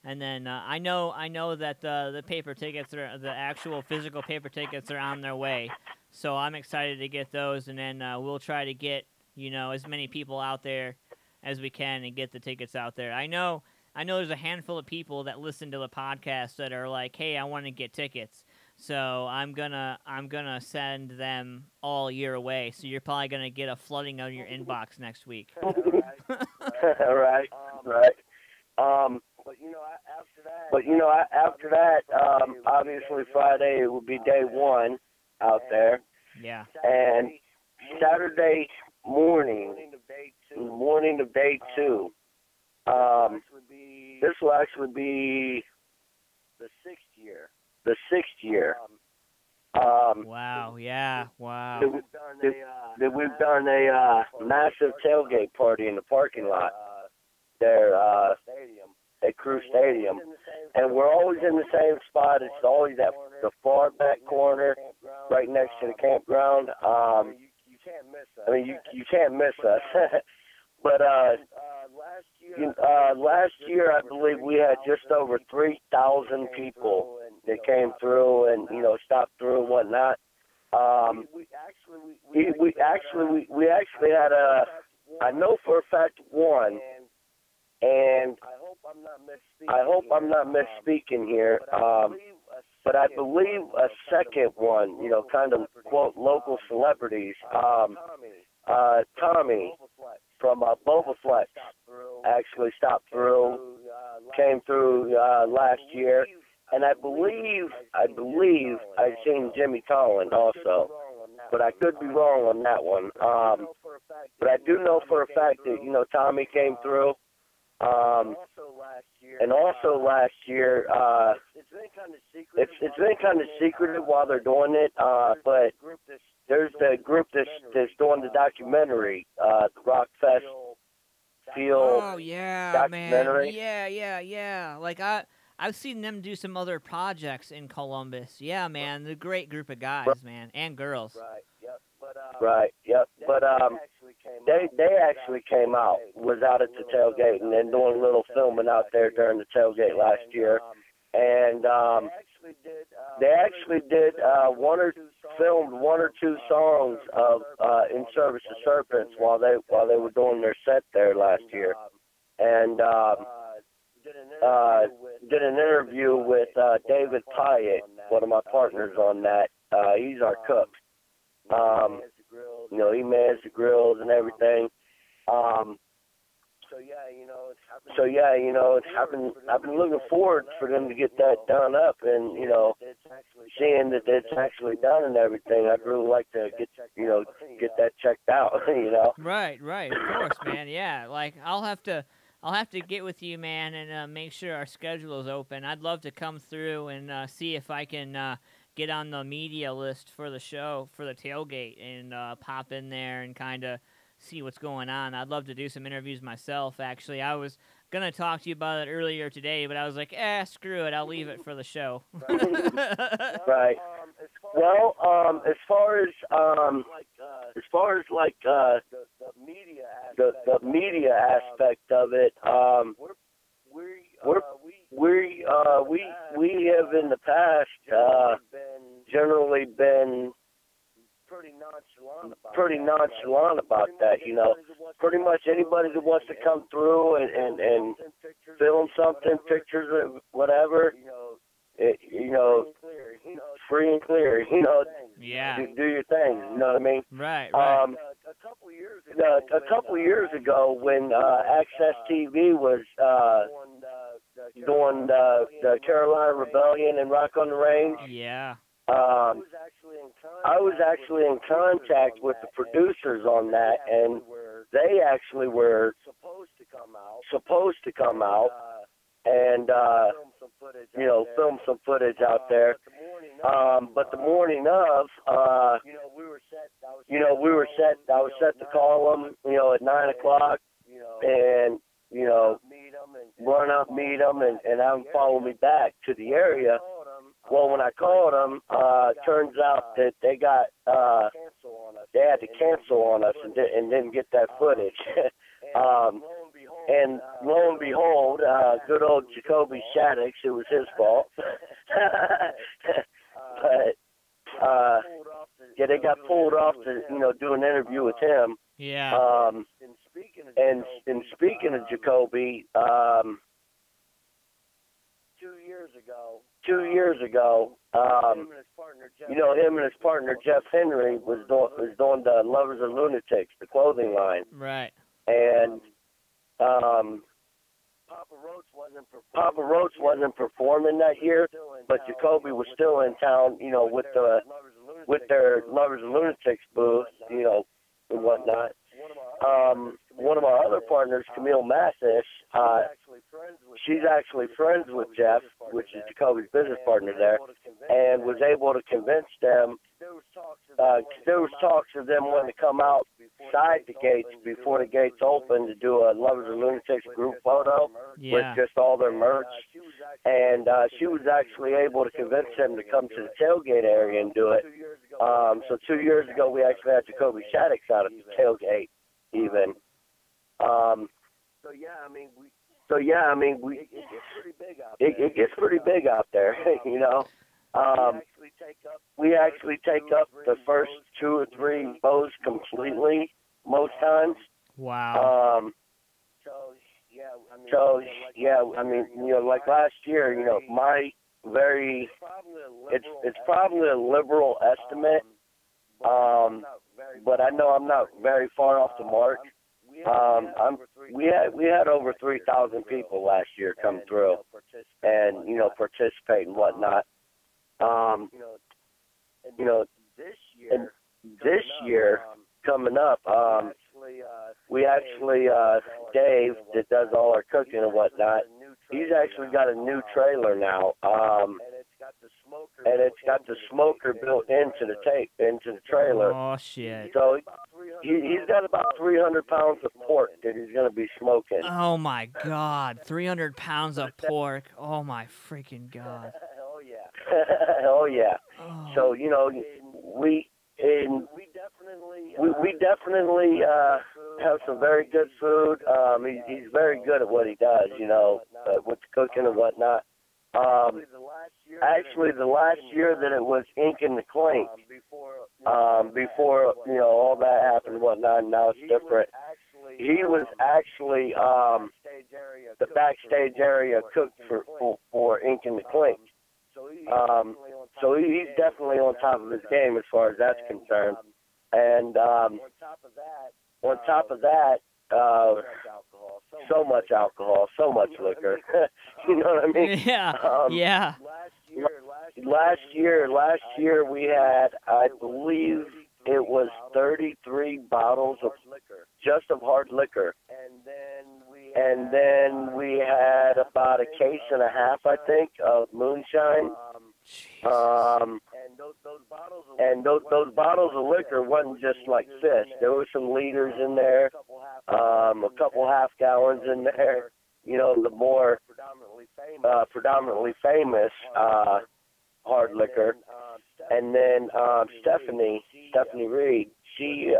And then I know that the paper tickets the actual physical paper tickets are on their way. So I'm excited to get those, and then we'll try to get as many people out there as we can and get the tickets out there. I know there's a handful of people that listen to the podcast that are like, hey, I want to get tickets. So I'm gonna send them all your way. So you're probably gonna get a flooding of your inbox next week. Right. But after that, obviously Friday, it would be day 1 out there. Yeah. And Saturday morning of day 2, this will actually be the 6th year. The 6th year. Wow. Yeah. Wow. That we've done a massive tailgate party in the parking lot there at Crew Stadium. And we're always in the same spot. It's always at the far back corner, right next to the campground. I mean, you can't miss us. But last year, I believe we had just over 3,000 people that came through and, you know, stopped through and whatnot. We actually had I know for a fact one, and I hope I'm not misspeaking here, but I believe a second one, you know, kind of, quote, local celebrities, Tommy from Boba Flex actually stopped through, came through last year, and I believe I've seen Jimmy Collin also, but I could be wrong on that one. But I do know for a fact that, you know, Tommy came through. And also last year, it's been kind of secretive while they're doing it, but there's the group that's doing the documentary, the Rock Fest Feel documentary. Man. Yeah. Like I've seen them do some other projects in Columbus. Yeah, man, the great group of guys, man, and girls. Right, yep. But they actually came out, was out at the tailgate, and then doing a little filming out there during the tailgate last year. And they actually did filmed one or two songs of In Service to Serpents while they were doing their set there last year. And did an interview with David Pyatt, one of my partners on that. He's our cook. You know, he mans the grills and everything. So yeah, you know, I've been looking forward for them to get that done up, and you know, seeing that it's actually done and everything. I'd really like to get that checked out. You know. Right, of course, man. Yeah, like I'll have to get with you, man, and make sure our schedule is open. I'd love to come through and see if I can get on the media list for the show, for the tailgate, and pop in there and kind of see what's going on. I'd love to do some interviews myself, actually. I was going to talk to you about it earlier today, but I was like, screw it. I'll leave it for the show. Right. Well, as far as like the media aspect of it, we have in the past generally been pretty nonchalant about that, you know. Pretty much anybody that wants to come through and film something, pictures or whatever, you know, free and clear, you know. Yeah. Do your thing, you know what I mean? Right. A couple years ago, when Access TV was doing the Carolina Rebellion and Rock on the Range. Yeah. I was actually in contact with the producers on that, and they actually were supposed to come out and you know, film some footage out there. But the morning of, we were set. I was set to call them, you know, at 9 o'clock, and you know, run up, meet them, and have them follow me back to the area. Well, when I called them, turns out that they had to cancel on us and didn't get that footage. And lo and behold, good old Jacoby Shaddix, it was his fault. But yeah, they got pulled off to, you know, do an interview with him. Yeah. And speaking of Jacoby, 2 years ago, you know, him and his partner Jeff Henry was doing the Lovers of Lunatics, the clothing line. Right. And Papa Roach wasn't performing that year, but Jacoby was still in town, you know, with their Lovers and Lunatics booth, you know, and whatnot. One of our other partners, Camille Mathis, she's actually friends with Jeff, which is Jacoby's business partner there, and was able to convince them. There was talks of them wanting to come outside the gates before the gates open to do a Lovers and Lunatics group photo with just all their merch. And she was actually able to convince them to come to the tailgate area and do it. So 2 years ago, we actually had Jacoby Shaddix out at the tailgate, even. It gets pretty big out there, you know. We actually take up the first 2 or 3 bows completely most times. Wow. So I mean, you know, like last year, you know, it's probably a liberal estimate, but I know I'm not very far off the mark. We had over 3,000 people last year come through and, you know, participate and whatnot. You know, and this year coming up, we actually, Dave, that does all our cooking and whatnot, he's actually got a new trailer now, and it's got the smoker built into the trailer. Oh, shit. So he's got about 300 pounds of pork that he's going to be smoking. Oh, my God. 300 pounds of pork. Oh, my freaking God. Oh, yeah. Oh. So, you know, we definitely have some very good food. He's very good at what he does, you know, with the cooking and whatnot. Actually, the last year that it was Ink and the Clink, before, you know, all that happened and whatnot, and now it's different. He was actually the backstage area cook for Ink and the Clink. So he's definitely on top of his game as far as that's concerned. And on top of that, so much alcohol, so much liquor. You know what I mean? Yeah. Last year we had, I believe it was 33 bottles of hard liquor. And then we had about a case and a half, I think, of moonshine. And those bottles of liquor wasn't just like this. There were some liters in there, a couple half gallons in there. You know, the more predominantly famous hard liquor. And then Stephanie Reed, she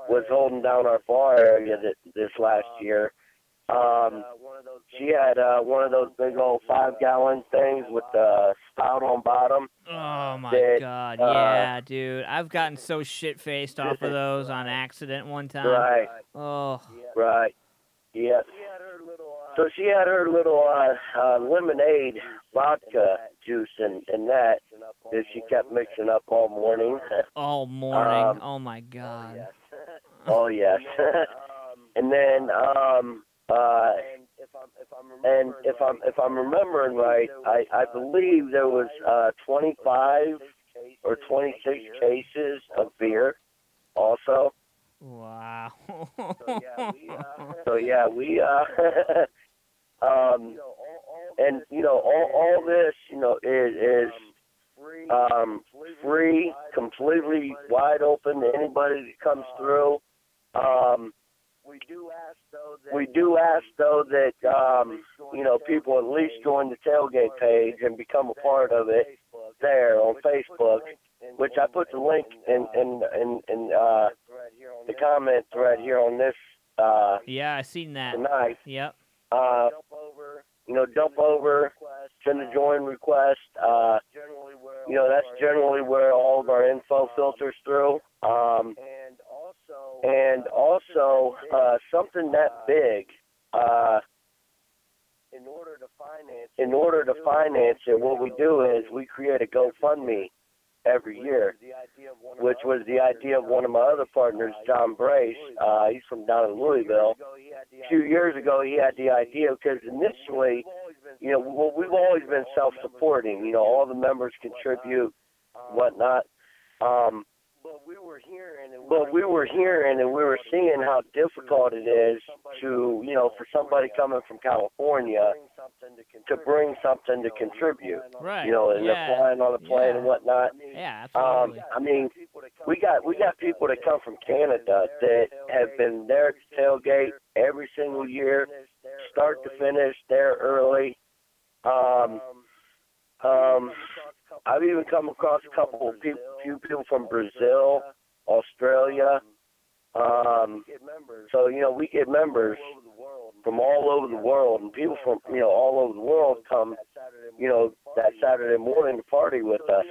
was holding down our bar area this last year. She had one of those big old 5-gallon things with the spout on bottom. Oh, my God. Yeah, dude. I've gotten so shit-faced off of those on accident one time. Right. Oh. Right. Yeah. So she had her little lemonade vodka juice and that she kept mixing up all morning. All morning. Oh, my God. Oh, yes. And then, and if I'm remembering right, I believe there was 25 or 26 cases of beer, also. Wow. So yeah, we and you know all this, you know, is free, completely wide open to anybody that comes through. We do ask though that you know, people at least join the tailgate page and become a part of it there on Facebook, which I put the link in the comment thread here on this. Yeah, I seen that tonight. Yep. You know, jump over, send a join request. You know, that's generally where all of our info filters through. And also, something that big, in order to finance it, what we do is we create a GoFundMe, every year, which was the idea of one of my other partners, John Brace. He's from down in Louisville. A few years ago, he had the idea because initially, you know, well, we've always been self-supporting. You know, all the members contribute, whatnot. But we were hearing and we were seeing how difficult it is to, you know, for somebody coming from California to bring something to contribute. Right. You know, and they're flying on the plane and whatnot. Yeah, absolutely. I mean, we got people that come from Canada that have been there at the Tailgate every single year, start to finish, there early. I've even come across a couple of few people from Brazil, Australia. So, you know, we get members from all over the world, and people from, you know, all over the world come, you know, that Saturday morning to party with us.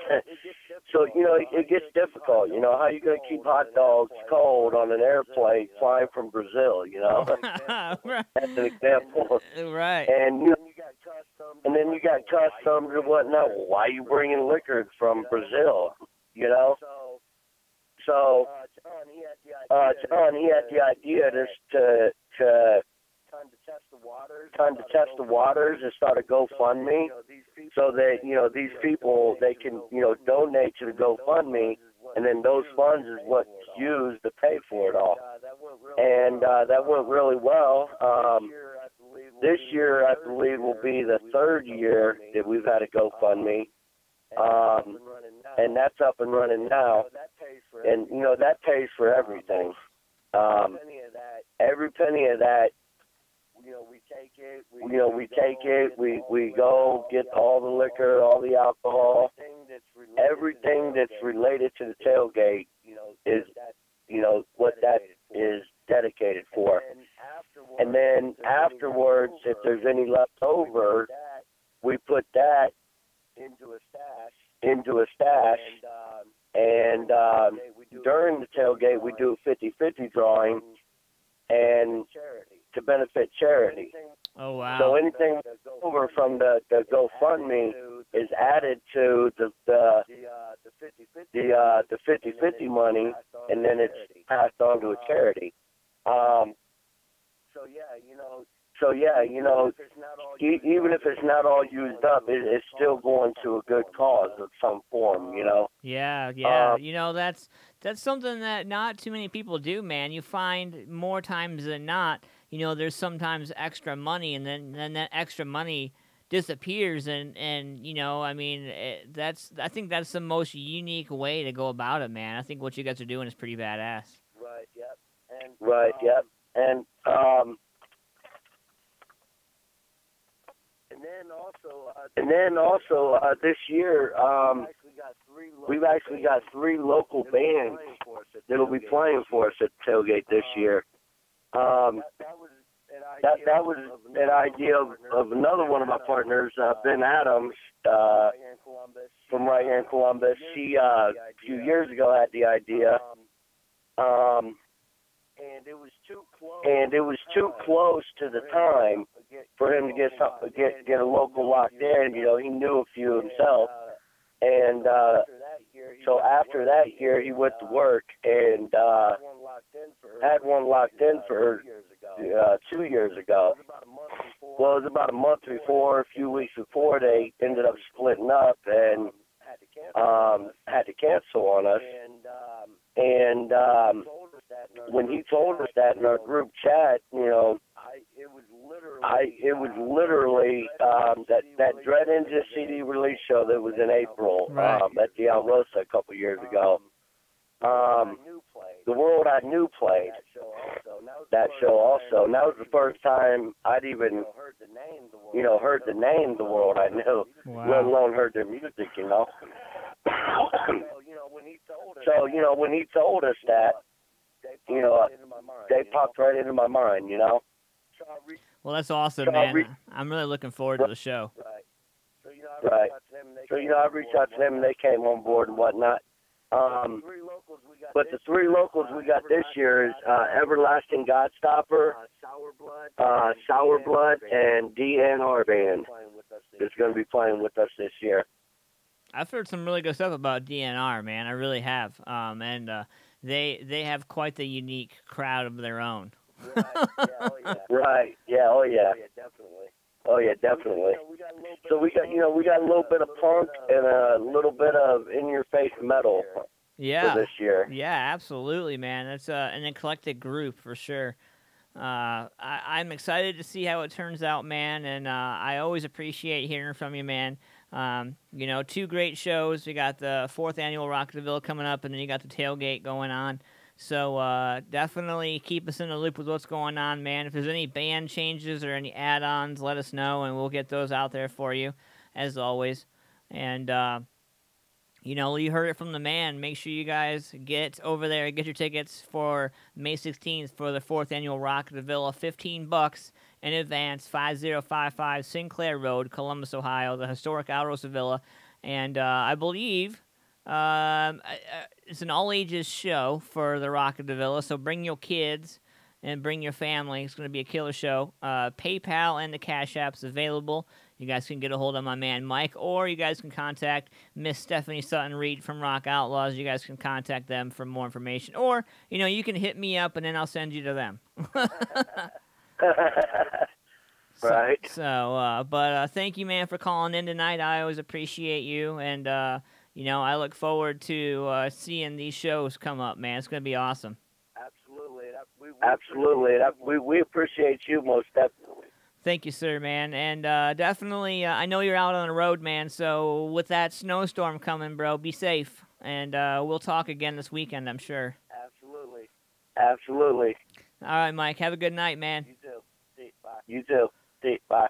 So, you know, it gets difficult. You know, how are you going to keep hot dogs cold on an airplane flying from Brazil, you know? Right. That's an example. Right. And, you know, and then you got customs and whatnot. Well, why are you bringing liquor from Brazil, you know? So, John, he had the idea just to kind of test the waters and start a GoFundMe so that, you know, these people, they can, you know, donate to the GoFundMe, and then those funds is what's used to pay for it all. And that went really well. This year, I believe, will be the third year that we've had a GoFundMe. And that's up and running now. And, you know, that pays for everything. Every penny of that, you know, we take it, we go get all the liquor, all the alcohol, everything that's related to the tailgate is, you know, what that is dedicated for. And then afterwards, if there's any left over, we put that into a stash. And during the tailgate, we do a 50-50 drawing and to benefit charity. Oh, wow. So anything over from the GoFundMe is added to the 50-50 money, and then it's passed on to a charity. So yeah, you know, even if it's not all used up, it's still going to a good cause of some form, you know. Yeah. You know, that's something that not too many people do, man. You find more times than not, you know, there's sometimes extra money, and then that extra money disappears, and you know, I mean, I think that's the most unique way to go about it, man. I think what you guys are doing is pretty badass. Right. Yep. And then also this year, we've actually got 3 local bands that'll be playing for us at Tailgate this year. That was an idea of another one of my partners, Ben Adams, from right here in Columbus. He a few years ago had the idea. And it was too close to the time for him to get a local locked in. You know, he knew a few himself. And so after that year, he went to work and had one locked in for 2 years ago. Well, it was about a month before, a few weeks before, they ended up splitting up and had to cancel on us. And when he told us that in our group chat, you know, it was literally that Dread Engine CD release show that was in April at the Alrosa a couple years ago. The World I Knew played that show also. And that was the first time I'd even, you know, heard the name The World I Knew, let alone heard their music, you know. So, you know, when he told us that, you know, they popped right into my mind, you know. Well, that's awesome, man. I'm really looking forward to the show. Right. So, you know, I reached out to them and they came on board and whatnot. But the 3 locals we got this year is Everlasting Godstopper, Sour Blood, and DNR Band is going to be playing with us this year. I've heard some really good stuff about DNR, man. I really have. And they have quite the unique crowd of their own. Right. Yeah. Oh yeah. Definitely. Oh yeah, definitely. So we got a little bit of punk and a little bit of in-your-face metal. Yeah. For this year. Yeah, absolutely, man. It's an eclectic group for sure. I'm excited to see how it turns out, man, and I always appreciate hearing from you, man. 2 great shows. We got the 4th annual Rockville coming up, and then you got the Tailgate going on. So definitely keep us in the loop with what's going on, man. If there's any band changes or any add-ons, let us know, and we'll get those out there for you, as always. And you heard it from the man. Make sure you guys get over there, get your tickets for May 16th for the 4th annual Rock the Villa. $15 in advance, 5055 Sinclair Road, Columbus, Ohio, the historic Alrosa Villa. And I believe it's an all-ages show for the Rock of the Villa, so bring your kids and bring your family. It's going to be a killer show. PayPal and the Cash App's available. You guys can get a hold of my man Mike, or you guys can contact Miss Stephanie Sutton-Reed from Rock Outlaws. You guys can contact them for more information. Or, you can hit me up, and then I'll send you to them. Right. But thank you, man, for calling in tonight. I always appreciate you, and, I look forward to seeing these shows come up, man. It's going to be awesome. Absolutely. We appreciate you most definitely. Thank you, sir, man. And definitely, I know you're out on the road, man, so with that snowstorm coming, bro, be safe. And we'll talk again this weekend, I'm sure. Absolutely. All right, Mike. Have a good night, man. You too. See, bye. You too. See, bye.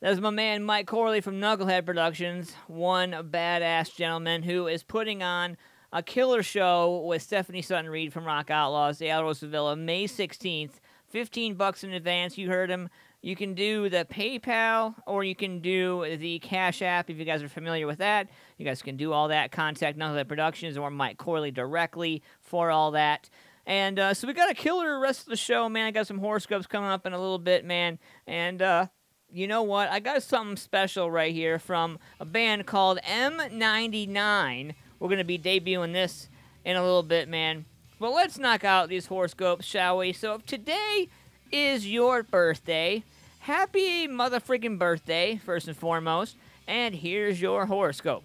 That was my man Mike Corley from Knucklehead Productions, one badass gentleman who is putting on a killer show with Stephanie Sutton-Reed from Rock Outlaws, the Alrosa Villa, May 16th. $15 in advance. You heard him. You can do the PayPal, or you can do the Cash App if you guys are familiar with that. You guys can do all that. Contact Knucklehead Productions or Mike Corley directly for all that. And so we got a killer rest of the show, man. I got some horoscopes coming up in a little bit, man. And you know what? I got something special right here from a band called M99. We're going to be debuting this in a little bit, man. But let's knock out these horoscopes, shall we? So if today is your birthday, happy motherfreaking birthday, first and foremost. And here's your horoscope.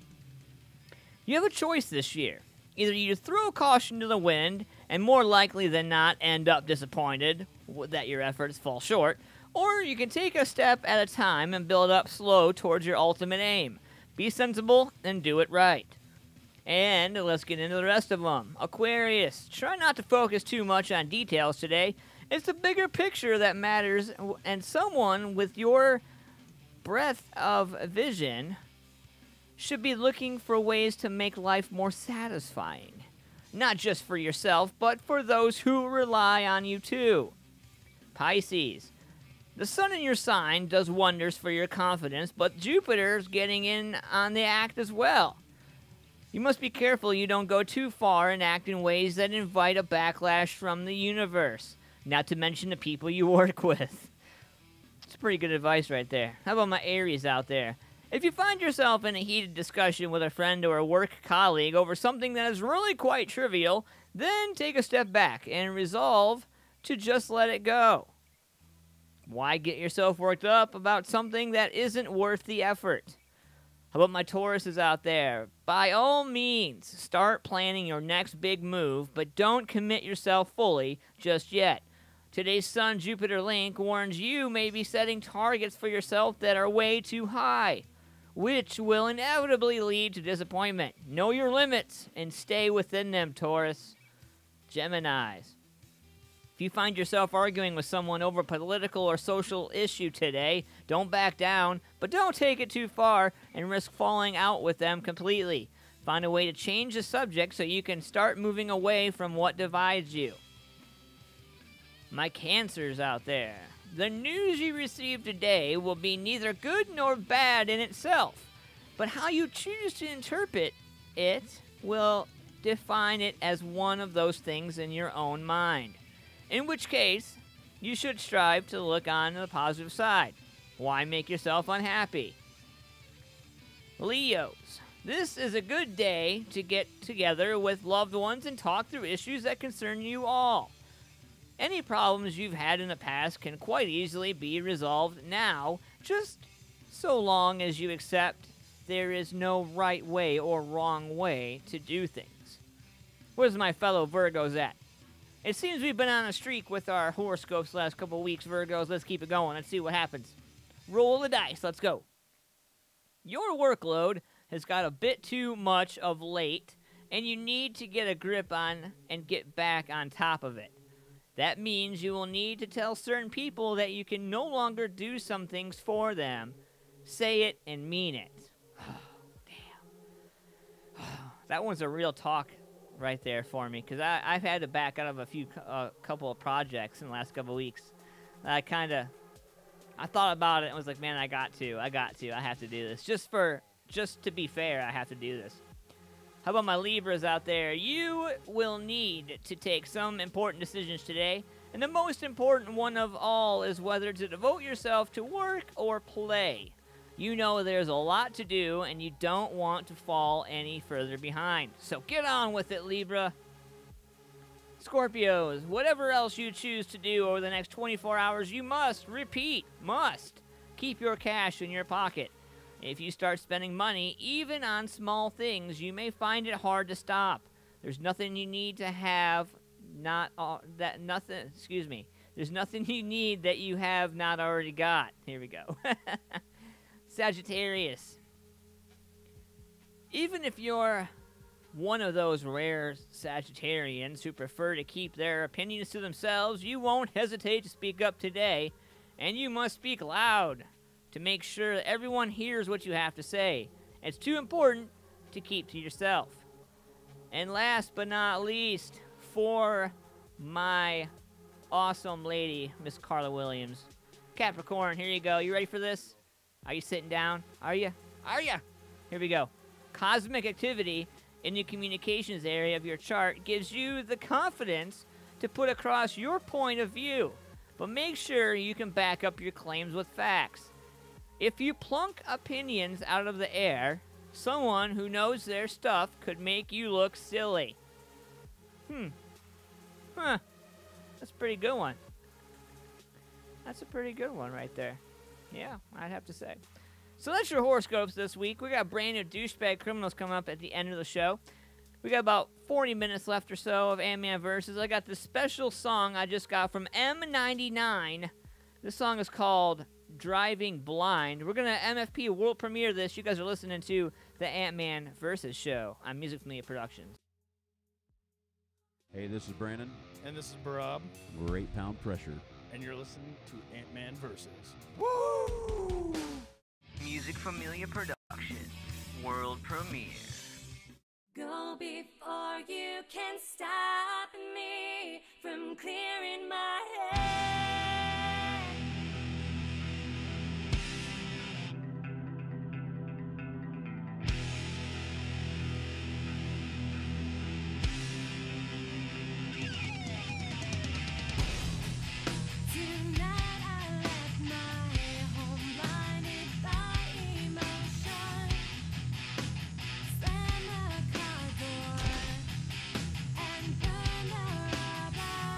You have a choice this year. Either you throw caution to the wind, and more likely than not end up disappointed that your efforts fall short, or you can take a step at a time and build up slow towards your ultimate aim. Be sensible and do it right. And let's get into the rest of them. Aquarius, try not to focus too much on details today. It's the bigger picture that matters, and someone with your breadth of vision should be looking for ways to make life more satisfying. Not just for yourself, but for those who rely on you too. Pisces, the sun in your sign does wonders for your confidence, but Jupiter's getting in on the act as well. You must be careful you don't go too far and act in ways that invite a backlash from the universe, not to mention the people you work with. It's pretty good advice right there. How about my Aries out there? If you find yourself in a heated discussion with a friend or a work colleague over something that is really quite trivial, then take a step back and resolve to just let it go. Why get yourself worked up about something that isn't worth the effort? How about my Tauruses out there? By all means, start planning your next big move, but don't commit yourself fully just yet. Today's Sun-Jupiter link warns you may be setting targets for yourself that are way too high, which will inevitably lead to disappointment. Know your limits and stay within them, Taurus. Geminis. If you find yourself arguing with someone over a political or social issue today, don't back down, but don't take it too far and risk falling out with them completely. Find a way to change the subject so you can start moving away from what divides you. My Cancers out there. The news you receive today will be neither good nor bad in itself, but how you choose to interpret it will define it as one of those things in your own mind. In which case, you should strive to look on the positive side. Why make yourself unhappy? Leos, This is a good day to get together with loved ones and talk through issues that concern you all. Any problems you've had in the past can quite easily be resolved now, just so long as you accept there is no right way or wrong way to do things. Where's my fellow Virgos at? It seems we've been on a streak with our horoscopes the last couple of weeks, Virgos. Let's keep it going. Let's see what happens. Roll the dice. Let's go. Your workload has got a bit too much of late, and you need to get a grip on and get back on top of it. That means you will need to tell certain people that you can no longer do some things for them. Say it and mean it. Damn. That one's a real talk right there for me, because I've had to back out of a couple of projects in the last couple of weeks. I thought about it and was like, man, I have to do this. Just to be fair, I have to do this. How about my Libras out there? You will need to take some important decisions today, and the most important one of all is whether to devote yourself to work or play. You know there's a lot to do, and you don't want to fall any further behind. So get on with it, Libra. Scorpios, whatever else you choose to do over the next 24 hours, you must keep your cash in your pocket. If you start spending money, even on small things, you may find it hard to stop. There's nothing you need to have There's nothing you need that you have not already got. Here we go. Sagittarius. Even if you're one of those rare Sagittarians who prefer to keep their opinions to themselves, you won't hesitate to speak up today, and you must speak loud to make sure that everyone hears what you have to say. It's too important to keep to yourself. And last but not least, for my awesome lady, Miss Carla Williams. Capricorn, here you go. You ready for this? Are you sitting down? Are you? Here we go. Cosmic activity in the communications area of your chart gives you the confidence to put across your point of view, but make sure you can back up your claims with facts. If you plunk opinions out of the air, someone who knows their stuff could make you look silly. That's a pretty good one. That's a pretty good one right there. Yeah, I'd have to say. So that's your horoscopes this week. We got brand new Douche Bag Criminals coming up at the end of the show. We got about 40 minutes left or so of Antman Versus. I got this special song I just got from M99. This song is called Driving Blind. We're going to MFP world premiere this. You guys are listening to the Antman Versus show on Music Familia Productions. Hey, this is Brandon. And this is Barab. We're 8 Pound Pressure. And you're listening to Antman Versus. Woo! Music Familia Productions world premiere. Go before you can stop me from clearing my head. Tonight I left my home blinded by emotion. Slam the car door and burn the rubber.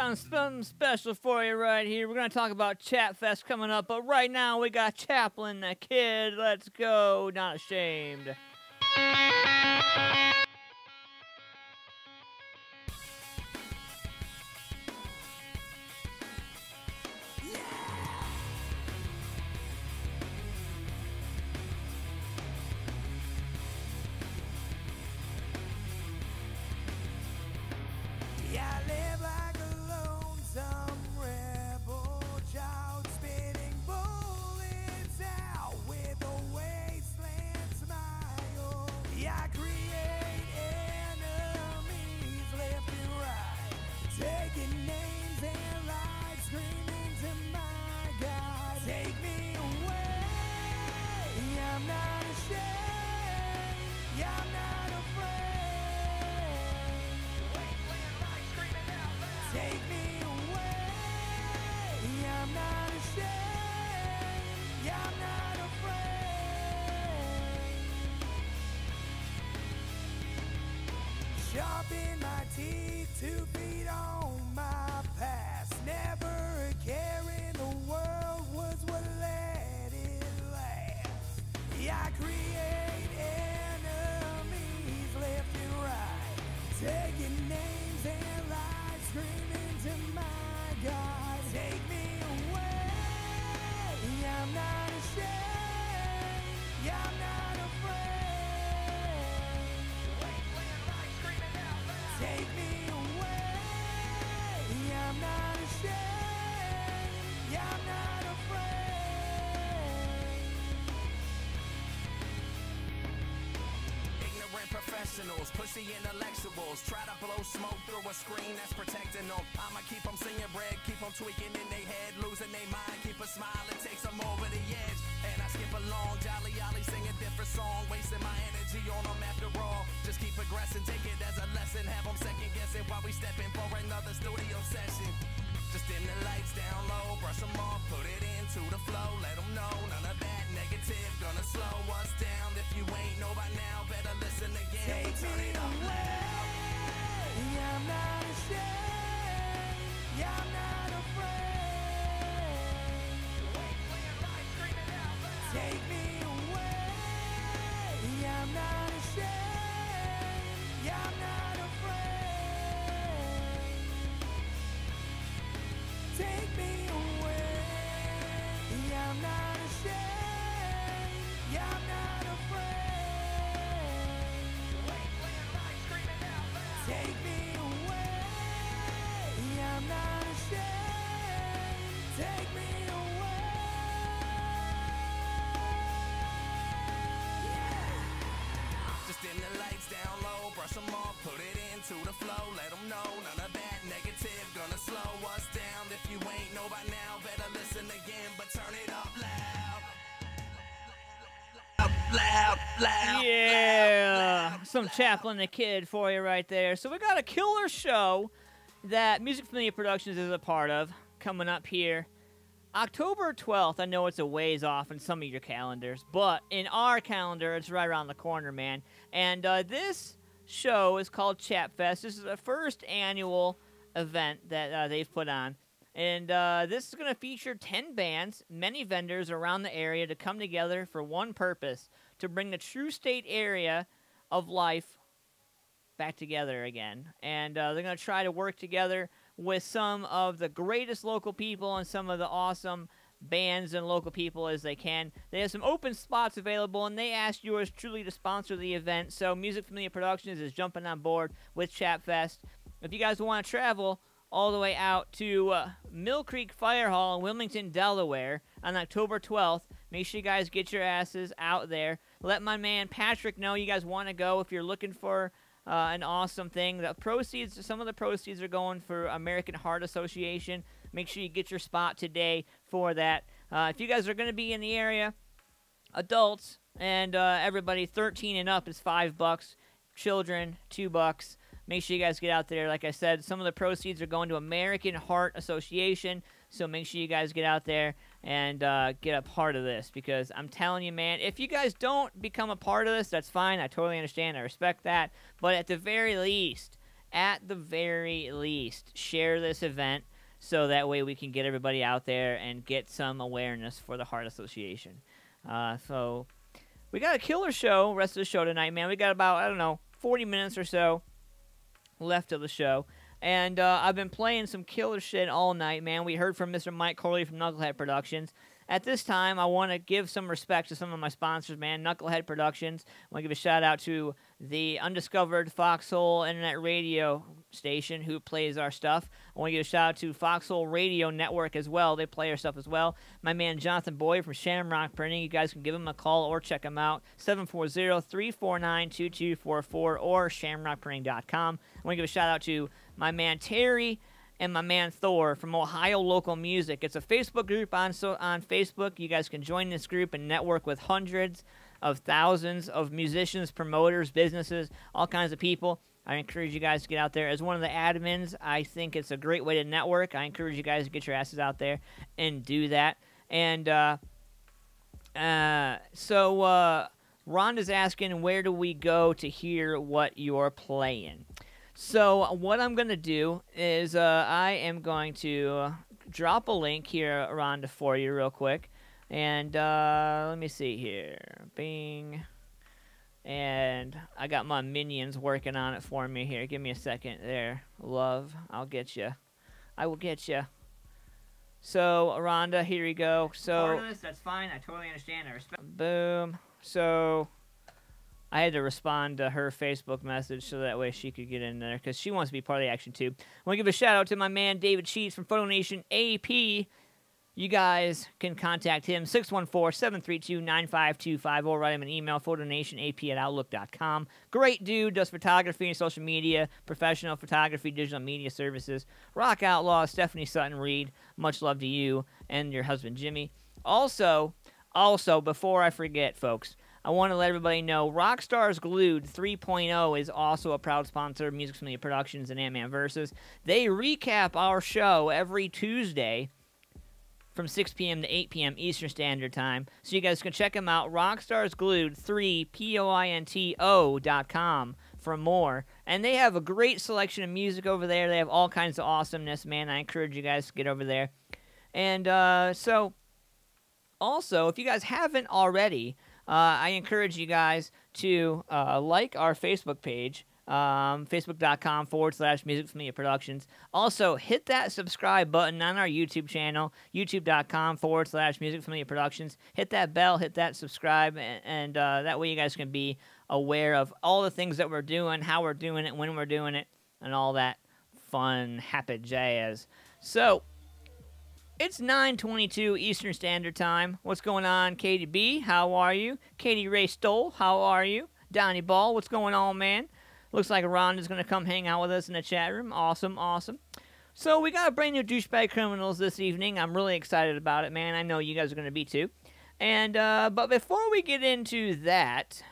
got something special for you right here. We're going to talk about Chat Fest coming up, but right now we got Chaplin, the kid. Let's go. Not ashamed. I live like a lonesome rebel child, spitting bullets out with a wasteland smile. I create enemies left and right, taking names and lives, screaming to my God, take me away. I'm not ashamed, I'm not afraid. Take me away. I'm not ashamed. I'm not afraid. Sharpen my teeth, 2 feet on my past. Never a care in the world was what let it last. I create enemies left and right, taking names and lives, screaming to my God, take me away. I'm not ashamed, I'm not afraid. Take me away. I'm not ashamed, I'm not afraid. Ignorant professionals, pussy intellectuals, try to blow smoke through a screen that's protecting them. I'ma keep them singing red, keep them tweaking in their head, losing their mind, keep a smile, it takes them over the edge. And I skip along, jolly ollie, sing a different song, wasting my energy on them after all. Just keep progressing, take it as a lesson, have them second guessing while we stepping for another studio session. Just dim the lights down low, brush them off, put it into the flow, let them know none of that negative gonna slow us down. If you ain't know by now, better listen again. Take Turn me it up away. loud. I'm not ashamed. I'm not afraid. Take me away. I'm not ashamed. I'm not afraid. Take me away. I'm not ashamed. I'm not afraid. Take me away. I'm not ashamed. Take me away. Just dim the lights down low, brush them off, put it into the flow, let them know none of that negative gonna slow us down. If you ain't know by now, better listen again, but turn it up loud. Loud. Yeah, some Chaplin the Kid for you right there. So we got a killer show that Music Familia Productions is a part of coming up here. October 12th, I know it's a ways off in some of your calendars, but in our calendar, it's right around the corner, man. And this show is called Chat Fest. This is the first annual event that they've put on. And this is going to feature 10 bands, many vendors around the area to come together for one purpose, to bring the true state area of life back together again. And they're going to try to work together with some of the greatest local people and some of the awesome bands and local people as they can. They have some open spots available, and they asked yours truly to sponsor the event. So Music Familia Productions is jumping on board with Chat Fest. If you guys want to travel all the way out to Mill Creek Fire Hall in Wilmington, Delaware on October 12th, make sure you guys get your asses out there. Let my man Patrick know you guys want to go if you're looking for an awesome thing. The proceeds, some of the proceeds are going for American Heart Association. Make sure you get your spot today for that. If you guys are going to be in the area, adults and everybody 13 and up is $5. Children, $2. Make sure you guys get out there. Like I said, some of the proceeds are going to American Heart Association, so make sure you guys get out there and get a part of this, because I'm telling you, man, if you guys don't become a part of this, that's fine. I totally understand. I respect that. But at the very least, at the very least, share this event so that way we can get everybody out there and get some awareness for the Heart Association. So we got a killer show, rest of the show tonight, man. We got about, I don't know, 40 minutes or so left of the show. And I've been playing some killer shit all night, man. We heard from Mr. Mike Corley from Knucklehead Productions. At this time, I want to give some respect to some of my sponsors, man. Knucklehead Productions. I want to give a shout-out to the undiscovered Foxhole Internet Radio station who plays our stuff. I want to give a shout-out to Foxhole Radio Network as well. They play our stuff as well. My man Jonathan Boyd from Shamrock Printing. You guys can give him a call or check him out. 740-349-2244 or shamrockprinting.com. I want to give a shout-out to my man Terry and my man Thor from Ohio Local Music. It's a Facebook group on Facebook. You guys can join this group and network with hundreds of thousands of musicians, promoters, businesses, all kinds of people. I encourage you guys to get out there. As one of the admins, I think it's a great way to network. I encourage you guys to get your asses out there and do that. And so Rhonda's asking, where do we go to hear what you're playing? So what I'm going to do is I am going to drop a link here, Rhonda, for you real quick. And let me see here. Bing. And I got my minions working on it for me here. Give me a second there. Love, I'll get you. I will get you. So, Rhonda, here we go. So, that's fine. I totally understand. I respect. Boom. So, I had to respond to her Facebook message so that way she could get in there because she wants to be part of the action too. I want to give a shout out to my man David Sheets from PhotoNationAP. You guys can contact him 614-732-9525 or write him an email photonationap@outlook.com. Great dude, does photography and social media, professional photography, digital media services. Rock Outlaw, Stephanie Sutton Reed. Much love to you and your husband Jimmy. Also, before I forget, folks, I want to let everybody know Rockstars Glued 3.0 is also a proud sponsor of Music Familia Productions and Antman Versus. They recap our show every Tuesday from 6 p.m. to 8 p.m. Eastern Standard Time. So you guys can check them out, Rockstars Glued 3.com for more. And they have a great selection of music over there. They have all kinds of awesomeness, man. I encourage you guys to get over there. And so, also, if you guys haven't already, I encourage you guys to like our Facebook page, facebook.com/Music Familia Productions. Also, hit that subscribe button on our YouTube channel, youtube.com/Music Familia Productions. Hit that bell, hit that subscribe, and that way you guys can be aware of all the things that we're doing, how we're doing it, when we're doing it, and all that fun, happy jazz. So, it's 9:22 Eastern Standard Time. What's going on, Katie B? How are you? Katie Ray Stoll, how are you? Donnie Ball, what's going on, man? Looks like Rhonda's going to come hang out with us in the chat room. Awesome, awesome. So we got a brand new Douche Bag Criminals this evening. I'm really excited about it, man. I know you guys are going to be too. And but before we get into that,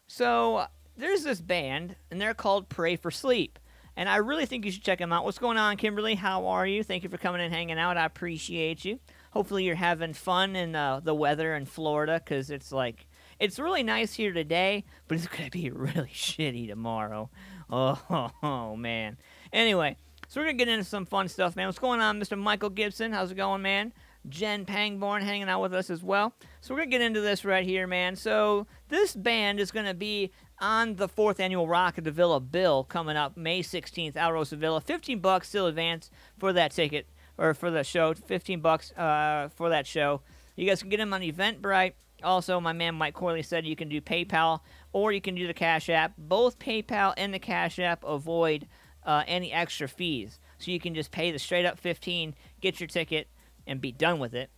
so there's this band, and they're called Pray for Sleep. And I really think you should check them out. What's going on, Kimberly? How are you? Thank you for coming and hanging out. I appreciate you. Hopefully you're having fun in the weather in Florida, because it's like, it's really nice here today, but it's going to be really shitty tomorrow. Oh, man. Anyway, so we're going to get into some fun stuff, man. What's going on, Mr. Michael Gibson? How's it going, man? Jen Pangborn hanging out with us as well. So we're going to get into this right here, man. So this band is going to be on the 4th annual Rock of the Villa bill coming up May 16th, Alrosa Villa. $15 still advance for that ticket, or for the show. $15 for that show. You guys can get them on Eventbrite. Also, my man Mike Corley said you can do PayPal or you can do the Cash App. Both PayPal and the Cash App avoid any extra fees. So you can just pay the straight up $15, get your ticket, and be done with it.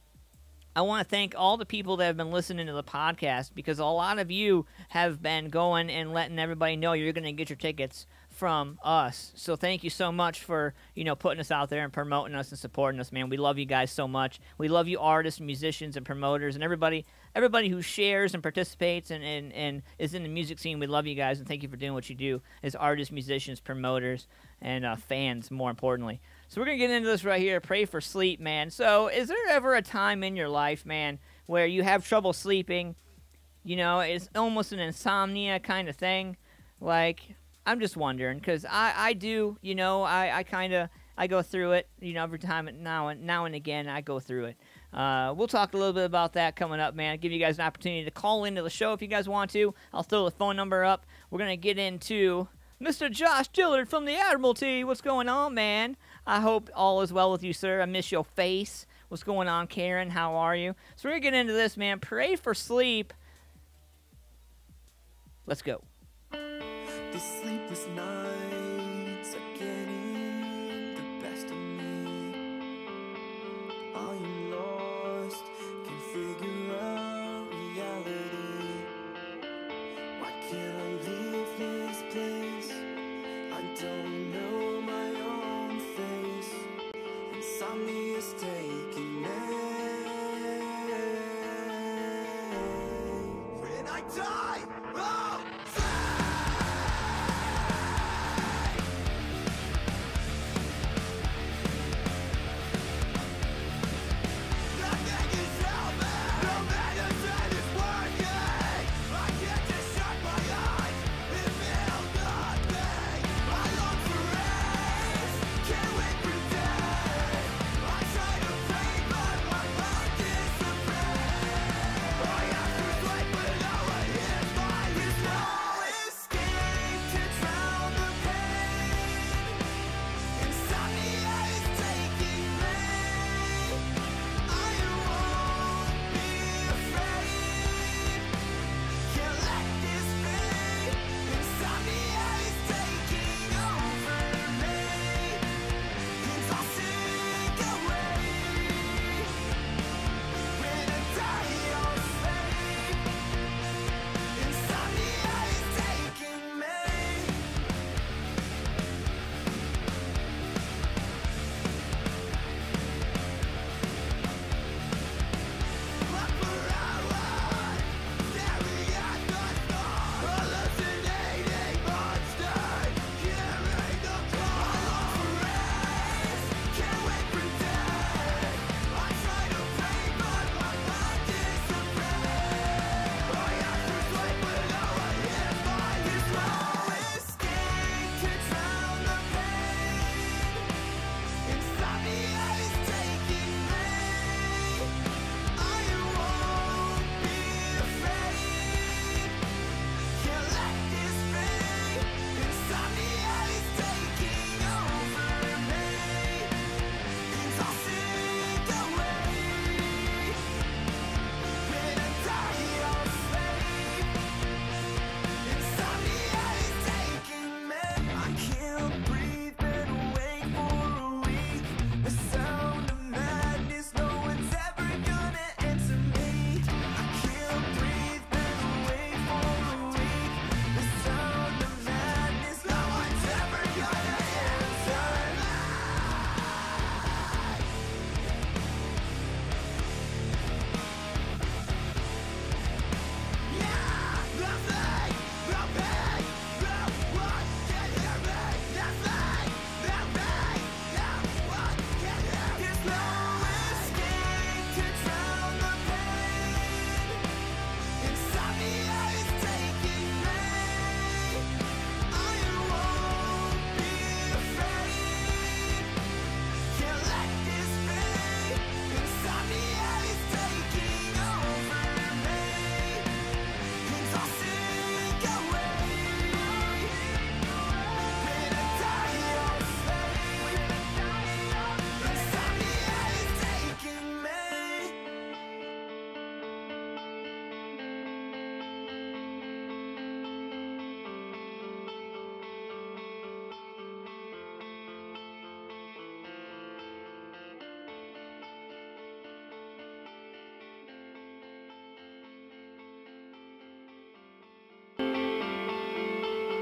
I want to thank all the people that have been listening to the podcast, because a lot of you have been going and letting everybody know you're going to get your tickets from us. So thank you so much for, putting us out there and promoting us and supporting us, man. We love you guys so much. We love you artists, musicians, and promoters, and everybody who shares and participates and is in the music scene. We love you guys, and thank you for doing what you do as artists, musicians, promoters, and fans, more importantly. So we're going to get into this right here. Pray for sleep, man. So is there ever a time in your life, man, where you have trouble sleeping? It's almost an insomnia kind of thing. Like, I'm just wondering, because I do, you know, I kind of, I go through it, you know, every time now and again I go through it. We'll talk a little bit about that coming up, man. Give you guys an opportunity to call into the show if you guys want to. I'll throw the phone number up. We're going to get into Mr. Josh Dillard from the Admiralty. What's going on, man? I hope all is well with you, sir. I miss your face. What's going on, Karen? How are you? So we're going to get into this, man. Pray for sleep. Let's go. These sleepless nights are getting the best of me. I am lost, can't figure out reality. Why can't I leave this place? I don't know my own face. Insomnia's taking me. When I die, oh!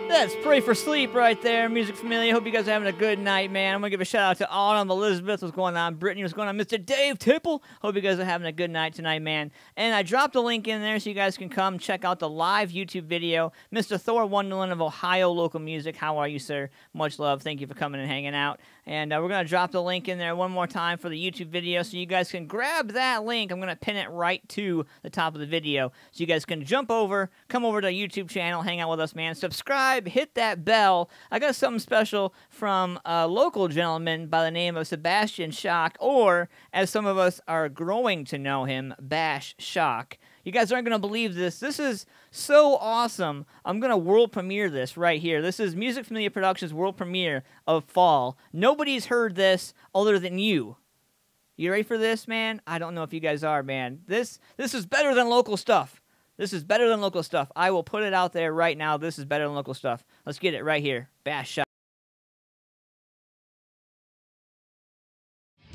That's Pray for Sleep right there, Music Familia. Hope you guys are having a good night, man. I'm going to give a shout out to Autumn, Elizabeth, what's going on, Brittany, what's going on, Mr. Dave Tipple. Hope you guys are having a good night tonight, man. And I dropped a link in there so you guys can come check out the live YouTube video. Mr. Thor Wonderland of Ohio Local Music. How are you, sir? Much love. Thank you for coming and hanging out. And we're going to drop the link in there one more time for the YouTube video so you guys can grab that link. I'm going to pin it right to the top of the video so you guys can jump over, come over to the YouTube channel, hang out with us, man. Subscribe. subscribe, hit that bell. I got something special from a local gentleman by the name of Sebastian Shock, or as some of us are growing to know him, Bash Shock. You guys aren't going to believe this. This is so awesome. I'm going to world premiere this right here. This is Familia Productions' world premiere of Fall. Nobody's heard this other than you. You ready for this, man? I don't know if you guys are, man. This is better than local stuff. This is better than local stuff. I will put it out there right now. This is better than local stuff. Let's get it right here. Bash Shot.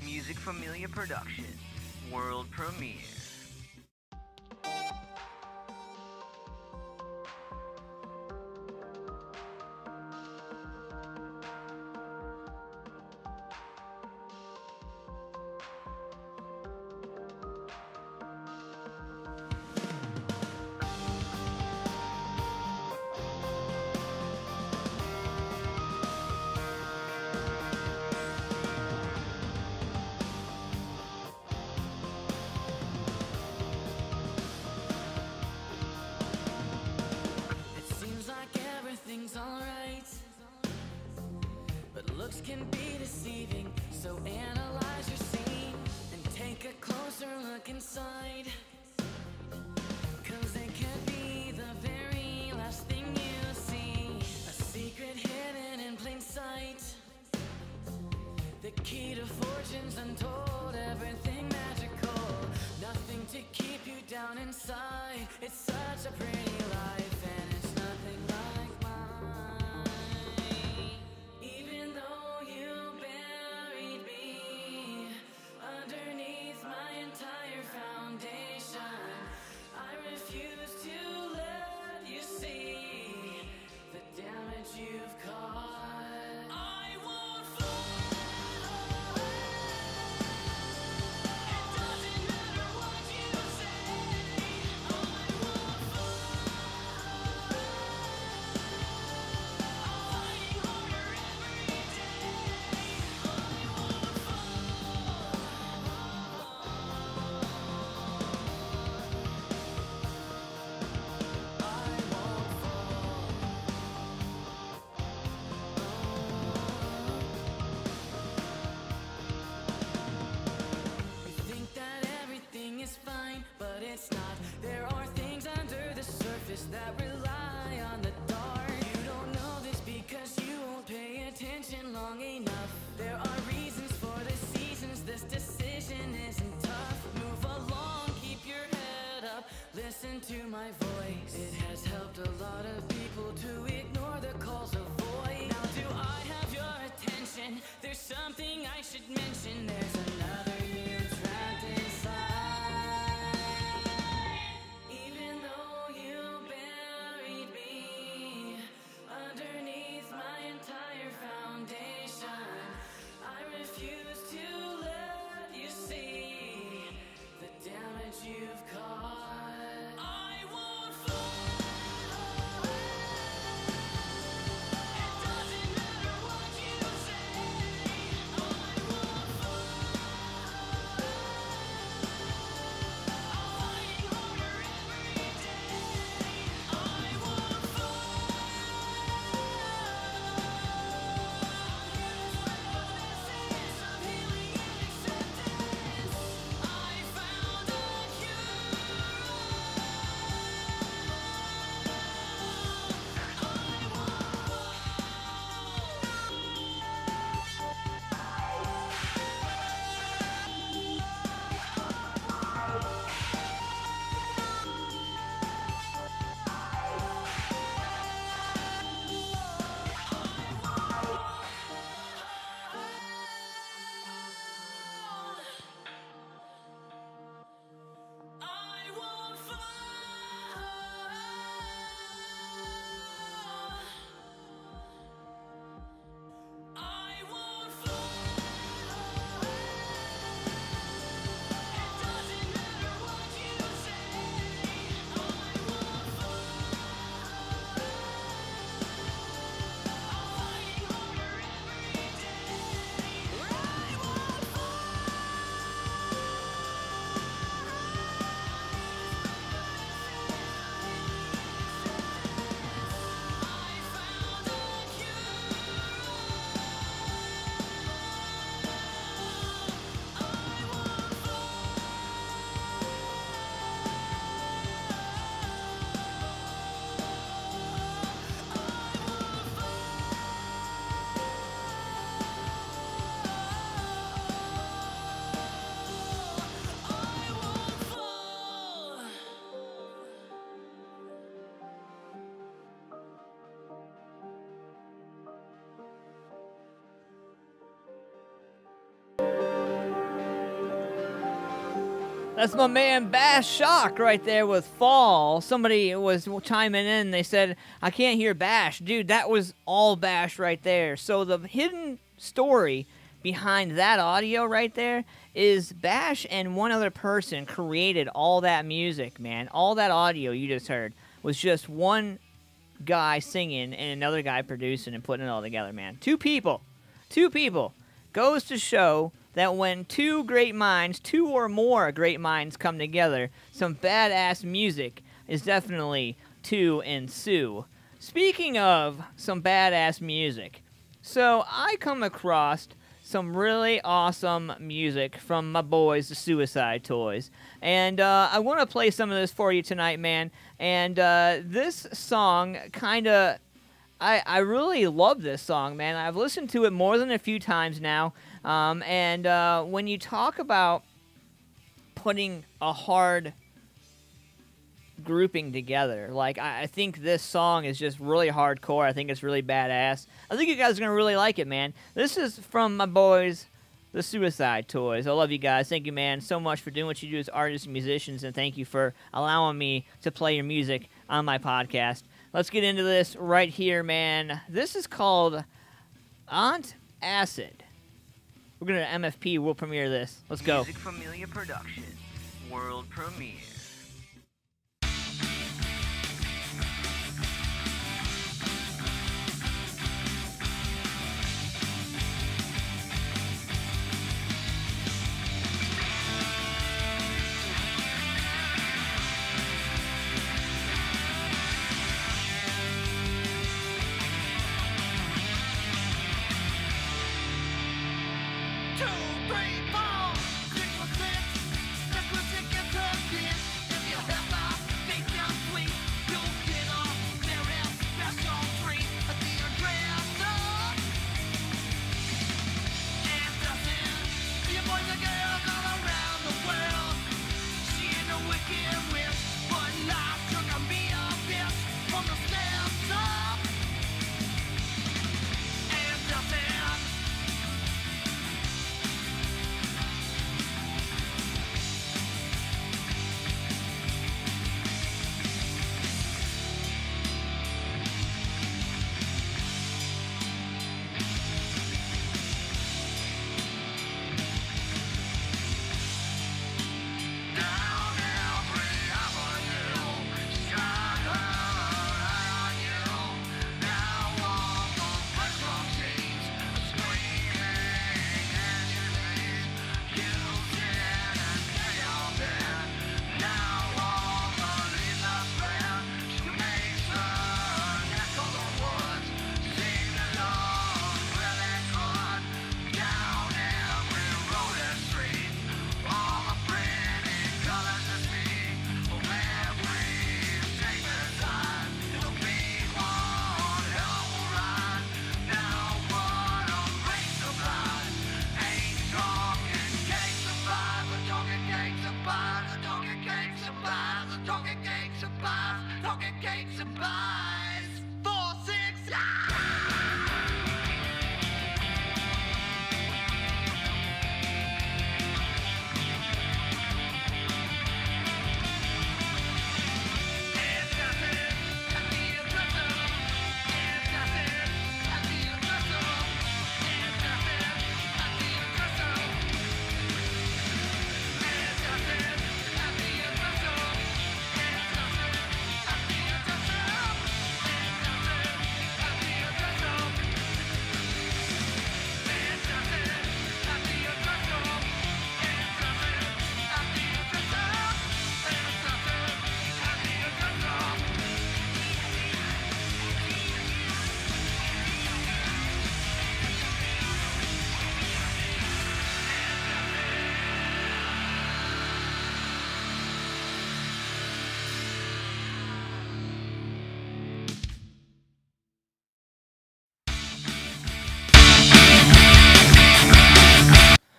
Music Familia Productions, world premiere. Alright, but looks can be deceiving, so analyze your scene and take a closer look inside, 'cause it could be the very last thing you see, a secret hidden in plain sight, the key to fortunes untold, everything magical, nothing to keep you down inside, it's such a pretty life and it's nothing like underneath my entire foundation, I refuse to let you see the damage you've caused. I won't fall away. It doesn't matter what you say. I won't fall away. I'm fighting harder every day. I won't fall. But it's not. There are things under the surface that rely on the dark. You don't know this because you won't pay attention long enough. There are reasons for the seasons. This decision isn't tough. Move along, keep your head up. Listen to my voice. It has helped a lot of people to ignore the calls of voice. Now do I have your attention? There's something I should mention. There's another you trapped inside. Underneath my entire foundation, I refuse to let you see the damage you've caused. I won't fall away. It doesn't matter what you say. I won't fall That's my man Bash Shock right there with Fall. Somebody was chiming in. They said, I can't hear Bash. Dude, that was all Bash right there. So the hidden story behind that audio right there is Bash and one other person created all that music, man. All that audio you just heard was just one guy singing and another guy producing and putting it all together, man. Two people. Goes to show that when two or more great minds come together, some badass music is definitely to ensue. Speaking of some badass music, so I come across some really awesome music from my boys, the Suicide Toys. And I want to play some of this for you tonight, man. And this song I really love this song, man. I've listened to it more than a few times now. And when you talk about putting a hard grouping together, like, I think this song is just really hardcore. I think it's really badass. I think you guys are going to really like it, man. This is from my boys, the Suicide Toys. I love you guys. Thank you, man, so much for doing what you do as artists and musicians, and thank you for allowing me to play your music on my podcast. Let's get into this right here, man. This is called Acid. We're going to MFP. We'll premiere this. Let's go. Music Familia Productions. World premiere.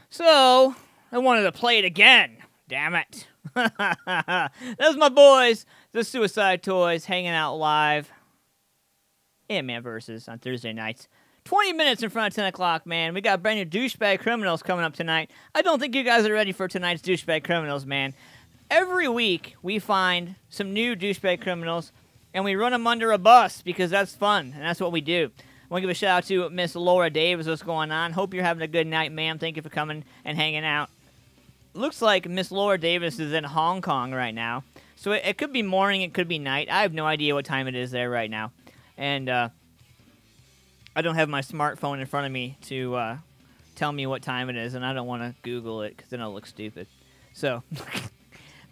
So, I wanted to play it again. Damn it. That's my boys, the Suicide Toys, hanging out live. Antman Versus on Thursday nights. 20 minutes in front of 10 o'clock, man. We got brand new Douche Bag Criminals coming up tonight. I don't think you guys are ready for tonight's Douche Bag Criminals, man. Every week, we find some new Douche Bag Criminals, and we run them under a bus because that's fun, and that's what we do. I want to give a shout-out to Miss Laura Davis. What's going on? Hope you're having a good night, ma'am. Thank you for coming and hanging out. Looks like Miss Laura Davis is in Hong Kong right now. So it could be morning, it could be night. I have no idea what time it is there right now. And I don't have my smartphone in front of me to tell me what time it is, and I don't want to Google it because then I'll look stupid. So,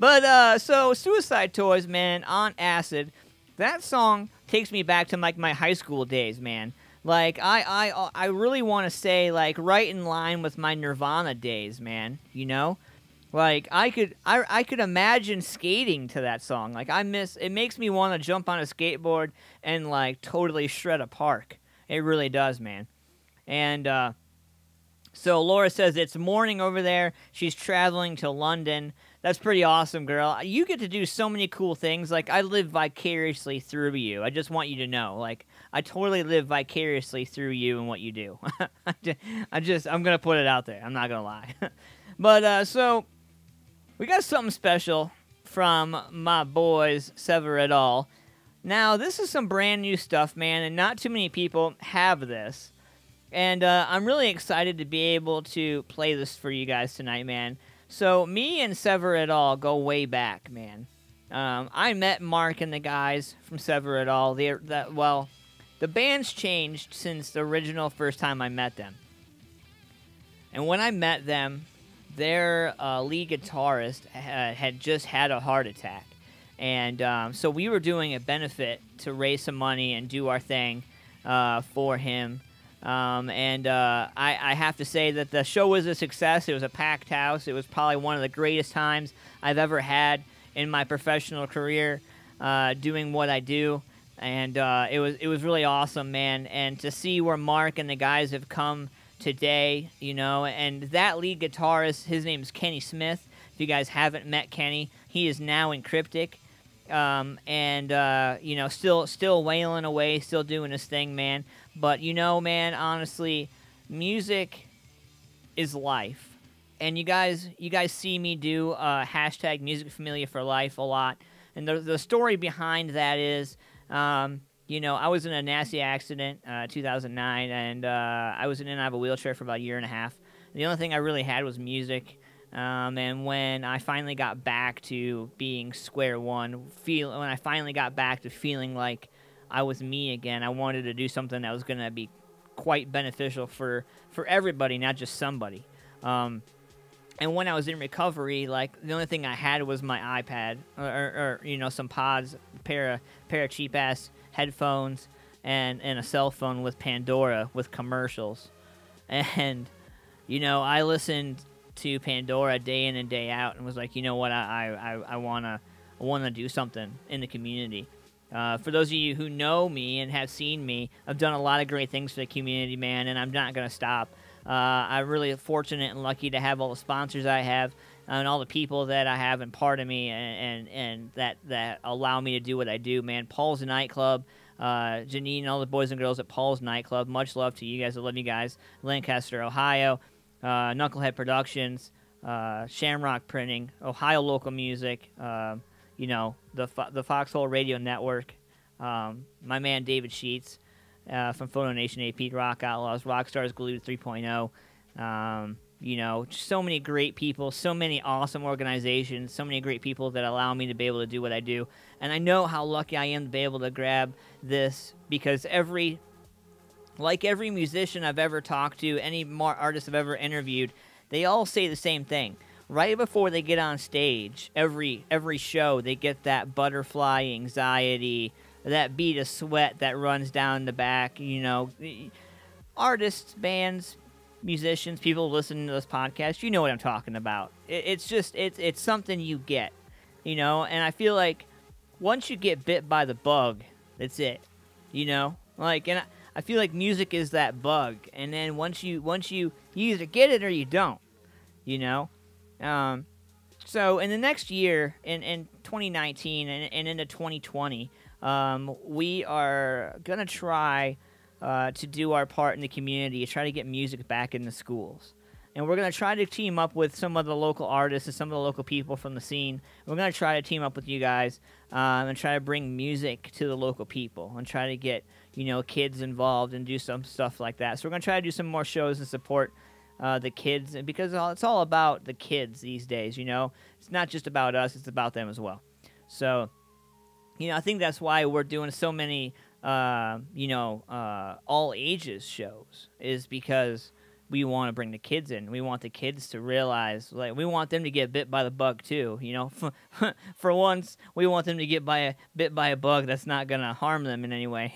so Suicide Toys, man, on acid. That song takes me back to like my high school days, man. Like I really want to say like right in line with my Nirvana days, man. You know. Like, I could imagine skating to that song. Like, it makes me want to jump on a skateboard and, like, totally shred a park. It really does, man. And, so Laura says it's morning over there. She's traveling to London. That's pretty awesome, girl. You get to do so many cool things. Like, I live vicariously through you. I just want you to know. Like, I totally live vicariously through you and what you do. I'm going to put it out there. I'm not going to lie. But, so... we got something special from my boys, Sever et al. Now, this is some brand new stuff, man, and not too many people have this. And I'm really excited to be able to play this for you guys tonight, man. So, me and Sever et al. Go way back, man. I met Mark and the guys from Sever et al. The band's changed since the original first time I met them. And when I met them... their lead guitarist had just had a heart attack. And so we were doing a benefit to raise some money and do our thing for him. I have to say that the show was a success. It was a packed house. It was probably one of the greatest times I've ever had in my professional career doing what I do. And it was really awesome, man. And to see where Mark and the guys have come today, you know, and that lead guitarist, his name is Kenny Smith. If you guys haven't met Kenny, he is now in Cryptic, you know, still wailing away, still doing his thing, man. But you know, man, honestly, music is life, and you guys see me do hashtag Music Familia for Life a lot, and the story behind that is. You know, I was in a nasty accident, 2009, and I was in and out of a wheelchair for about a year and a half. The only thing I really had was music, and when I finally got back to being square one, when I finally got back to feeling like I was me again, I wanted to do something that was going to be quite beneficial for everybody, not just somebody. And when I was in recovery, like, the only thing I had was my iPad, or you know, some pods, pair of cheap-ass headphones, and a cell phone with Pandora with commercials. And, you know, I listened to Pandora day in and day out and was like, you know what, I wanna do something in the community. For those of you who know me and have seen me, I've done a lot of great things for the community, man, and I'm not going to stop. I'm really fortunate and lucky to have all the sponsors I have and all the people that I have and part of me and that allow me to do what I do, man. Paul's Nightclub, Janine and all the boys and girls at Paul's Nightclub, much love to you guys. I love you guys. Lancaster, Ohio, Knucklehead Productions, Shamrock Printing, Ohio Local Music, you know, the Foxhole Radio Network, my man David Sheets from PhotoNationAP, Rock Outlaws, Rockstars Glued 3.0, you know, so many great people, so many awesome organizations, so many great people that allow me to be able to do what I do. And I know how lucky I am to be able to grab this because every musician I've ever talked to, any artist I've ever interviewed, they all say the same thing. Right before they get on stage, every show, they get that butterfly anxiety, that bead of sweat that runs down the back. You know, artists, bands, musicians, people listening to this podcast, you know what I'm talking about. It's something you get, you know. And I feel like once you get bit by the bug, that's it, you know. Like, and I feel like music is that bug, and then once you either get it or you don't, you know. So in the next year, in 2019 and into 2020, we are gonna try to do our part in the community, to try to get music back in the schools. And we're going to try to team up with some of the local artists and some of the local people from the scene. We're going to try to team up with you guys and try to bring music to the local people and try to get, kids involved and do some stuff like that. So we're going to try to do some more shows and support the kids, because it's all about the kids these days, It's not just about us, it's about them as well. So, I think that's why we're doing so many, all ages shows, is because we want to bring the kids in. We want the kids to realize, we want them to get bit by the bug too. For once, we want them to get bit by a bug that's not gonna harm them in any way.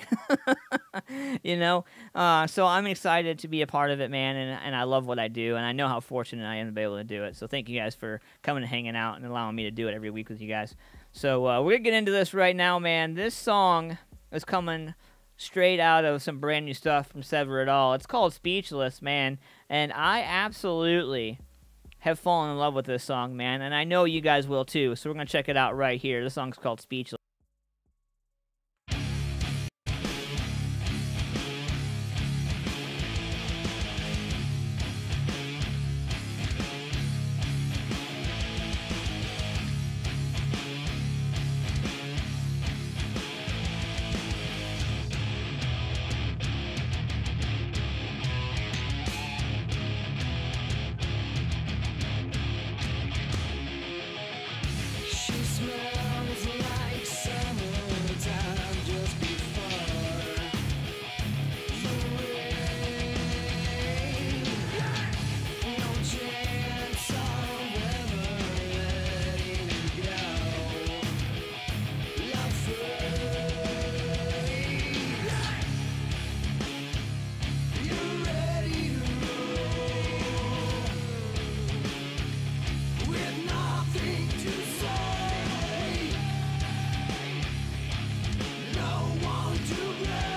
So I'm excited to be a part of it, man, and I love what I do, and I know how fortunate I am to be able to do it. So thank you guys for coming and hanging out and allowing me to do it every week with you guys. So we're gonna get into this right now, man. This song is coming straight out of some brand new stuff from Sever at all. It's called Speechless, man, and I absolutely have fallen in love with this song, man, and I know you guys will too, so we're going to check it out right here. This song's called Speechless. She smells like summertime just before the rain. No chance of ever letting it go. Afraid you're ready to roll with nothing to say, no one to blame.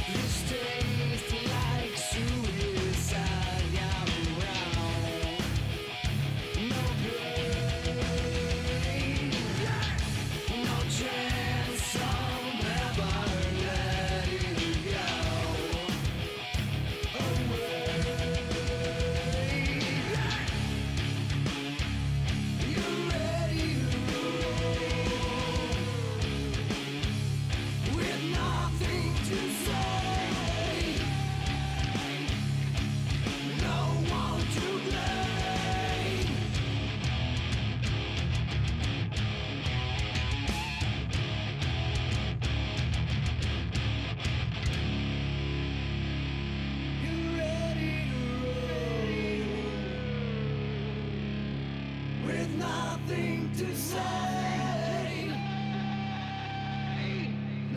This tastes like suicide all around. No pain, no chance of ever letting it go away. You're ready to roll with nothing to say, no one to blame. You're ready to roll with nothing to say,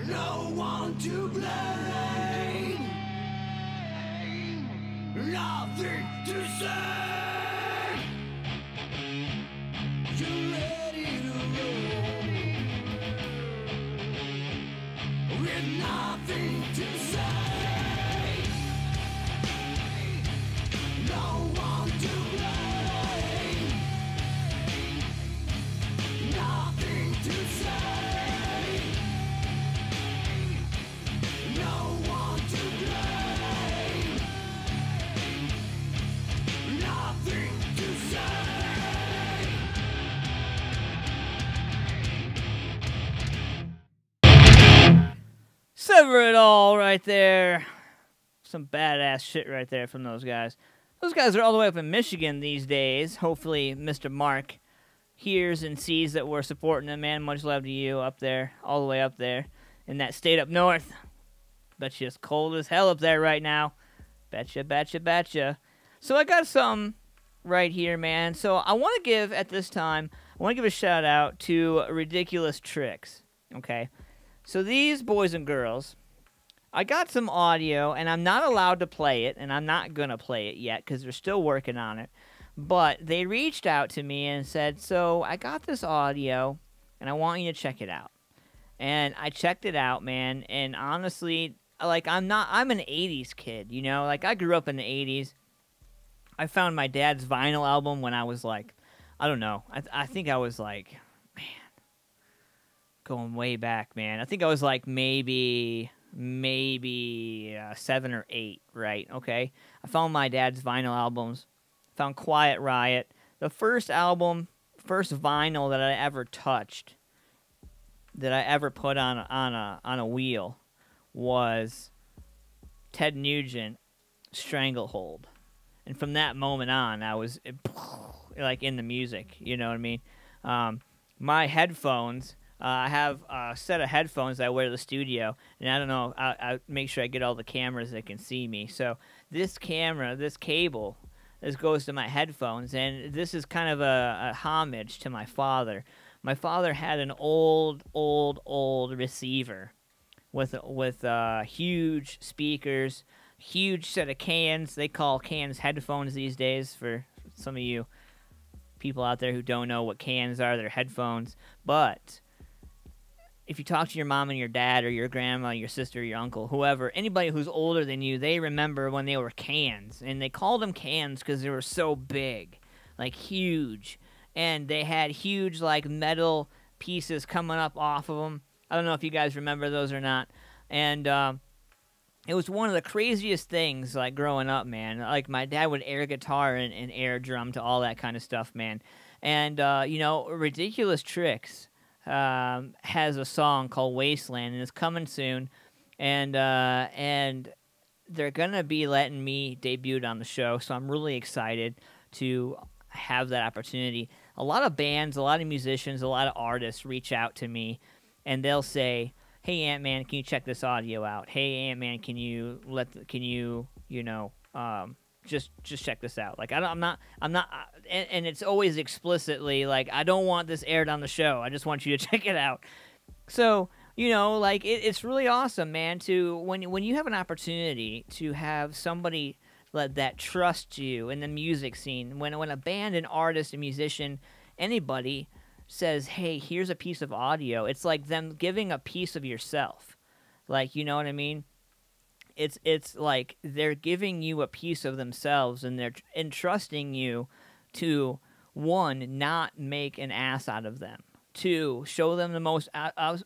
no one to blame, nothing to say. You're ready to roll with nothing to say, no one to blame, nothing to say, no one to blame, nothing to say. Sever it all right there. Some badass shit right there from those guys. Those guys are all the way up in Michigan these days. Hopefully Mr. Mark hears and sees that we're supporting him, man. Much love to you up there, all the way up there in that state up north. Bet you it's cold as hell up there right now. Betcha, betcha, betcha. So I got some right here, man. So I want to give, at this time, I want to give a shout out to Ridiculous Tricks. Okay? So these boys and girls, I got some audio, and I'm not allowed to play it, and I'm not going to play it yet because they're still working on it. But they reached out to me and said, so I got this audio, and I want you to check it out. And I checked it out, man, and honestly, like, I'm an 80s kid, you know? Like, I grew up in the 80s. I found my dad's vinyl album when I was like, I don't know. I think I was like, man, going way back, man. I think I was like maybe 7 or 8, right? Okay. I found my dad's vinyl albums. Found Quiet Riot. The first vinyl that I ever touched, that I ever put on a wheel, was Ted Nugent, Stranglehold. And from that moment on, I was like in the music, you know what I mean? My headphones, I have a set of headphones that I wear to the studio, and I don't know, I make sure I get all the cameras that can see me. So this camera, this cable, this goes to my headphones, and this is kind of a homage to my father. My father had an old receiver with huge speakers, huge set of cans. They call cans headphones these days for some of you people out there who don't know what cans are. They're headphones. But if you talk to your mom and your dad or your grandma, your sister, your uncle, whoever, anybody who's older than you, they remember when they were cans. And they called them cans because they were so big, like huge. And they had huge, like, metal pieces coming up off of them. I don't know if you guys remember those or not. And it was one of the craziest things, like, growing up, man. Like, my dad would air guitar and air drum to all that kind of stuff, man. And, you know, Ridiculous Tricks has a song called Wasteland, and it's coming soon. And they're going to be letting me debut on the show, so I'm really excited to have that opportunity. A lot of bands, a lot of musicians, a lot of artists reach out to me, and they'll say, "Hey, Antman, can you check this audio out? Hey, Antman, can you just check this out?" Like, I'm not, and it's always explicitly like, I don't want this aired on the show. I just want you to check it out. So, you know, like, it's really awesome, man. To when you have an opportunity to have somebody that trusts you in the music scene, when a band, an artist, a musician, anybody says, "Hey, here's a piece of audio," it's like them giving a piece of yourself. Like, you know what I mean? It's like they're giving you a piece of themselves, and they're entrusting you to, 1, not make an ass out of them. 2, show them the most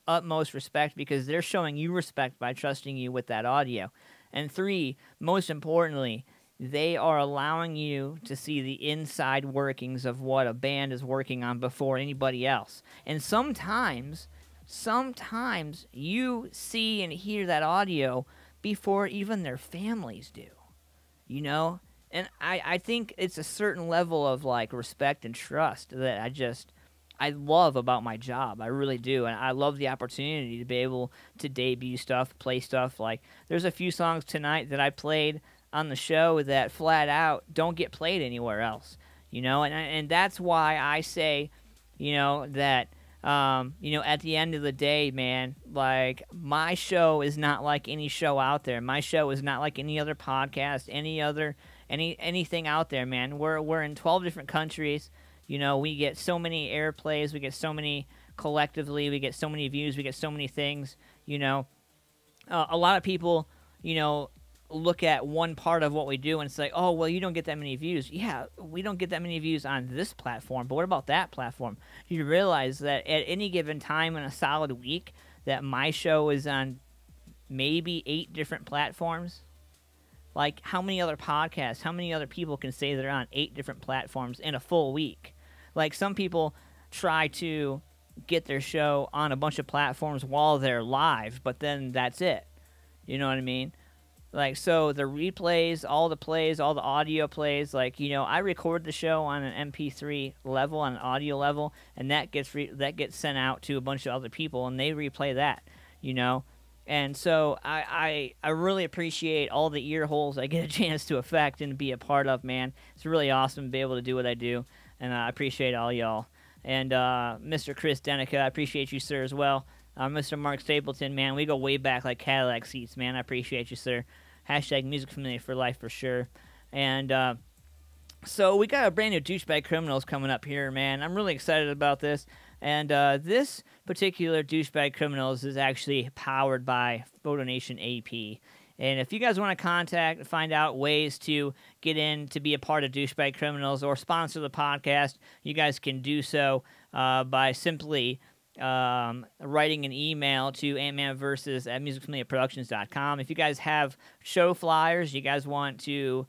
utmost respect, because they're showing you respect by trusting you with that audio. And 3, most importantly, they are allowing you to see the inside workings of what a band is working on before anybody else. And sometimes you see and hear that audio before even their families do, you know? And I think it's a certain level of, like, respect and trust that I love about my job. I really do. And I love the opportunity to be able to debut stuff, play stuff. Like, there's a few songs tonight that I played on the show that flat out don't get played anywhere else, you know? And that's why I say, you know, that, you know, at the end of the day, man, like, my show is not like any show out there. My show is not like any other podcast, anything out there, man. We're in 12 different countries. You know, we get so many airplays, we get so many collectively, we get so many views, we get so many things, you know. A lot of people, you know, look at one part of what we do and it's like, "Oh, well, you don't get that many views." Yeah, we don't get that many views on this platform, but what about that platform? You realize that at any given time in a solid week that my show is on maybe 8 different platforms? Like, how many other podcasts, how many other people can say they're on 8 different platforms in a full week? Like, some people try to get their show on a bunch of platforms while they're live, but then that's it. You know what I mean? Like, so the replays, all the plays, all the audio plays, like, you know, I record the show on an MP3 level, on an audio level, and that gets sent out to a bunch of other people, and they replay that, you know? And so I really appreciate all the ear holes I get a chance to affect and be a part of, man. It's really awesome to be able to do what I do, and I appreciate all y'all. And Mr. Chris Denica, I appreciate you, sir, as well. Mr. Mark Stapleton, man, we go way back like Cadillac seats, man. I appreciate you, sir. Hashtag Music Familia for life for sure. And so we got a brand new Douche Bag Criminals coming up here, man. I'm really excited about this. And this particular Douche Bag Criminals is actually powered by PhotoNationAP. And if you guys want to find out ways to get in to be a part of Douche Bag Criminals or sponsor the podcast, you guys can do so by simply writing an email to AntmanVs@musicfamiliaproductions.com. If you guys have show flyers, you guys want to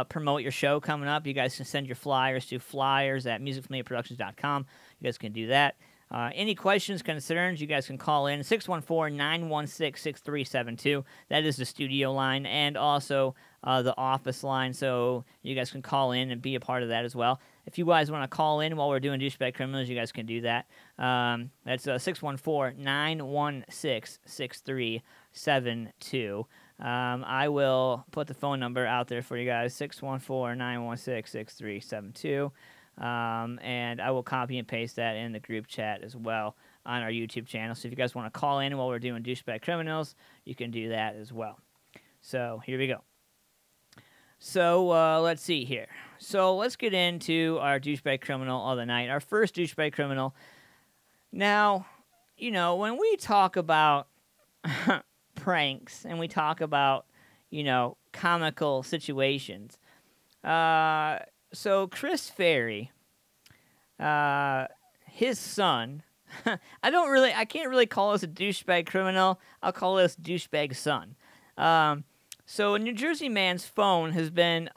promote your show coming up, you guys can send your flyers to flyers@musicfamiliaproductions.com. You guys can do that. Any questions, concerns, you guys can call in 614-916-6372. That is the studio line and also the office line, so you guys can call in and be a part of that as well. If you guys want to call in while we're doing Douche Bag Criminals, you guys can do that. That's 614-916-6372. I will put the phone number out there for you guys, 614-916-6372. And I will copy and paste that in the group chat as well on our YouTube channel. So if you guys want to call in while we're doing Douche Bag Criminals, you can do that as well. So here we go. So let's see here. So let's get into our Douche Bag Criminal of the night. Our first Douche Bag Criminal. Now, you know, when we talk about pranks and we talk about, you know, comical situations, so Chris Ferry, his son, I can't really call this a douchebag criminal. I'll call this douchebag son. So a New Jersey man's phone has been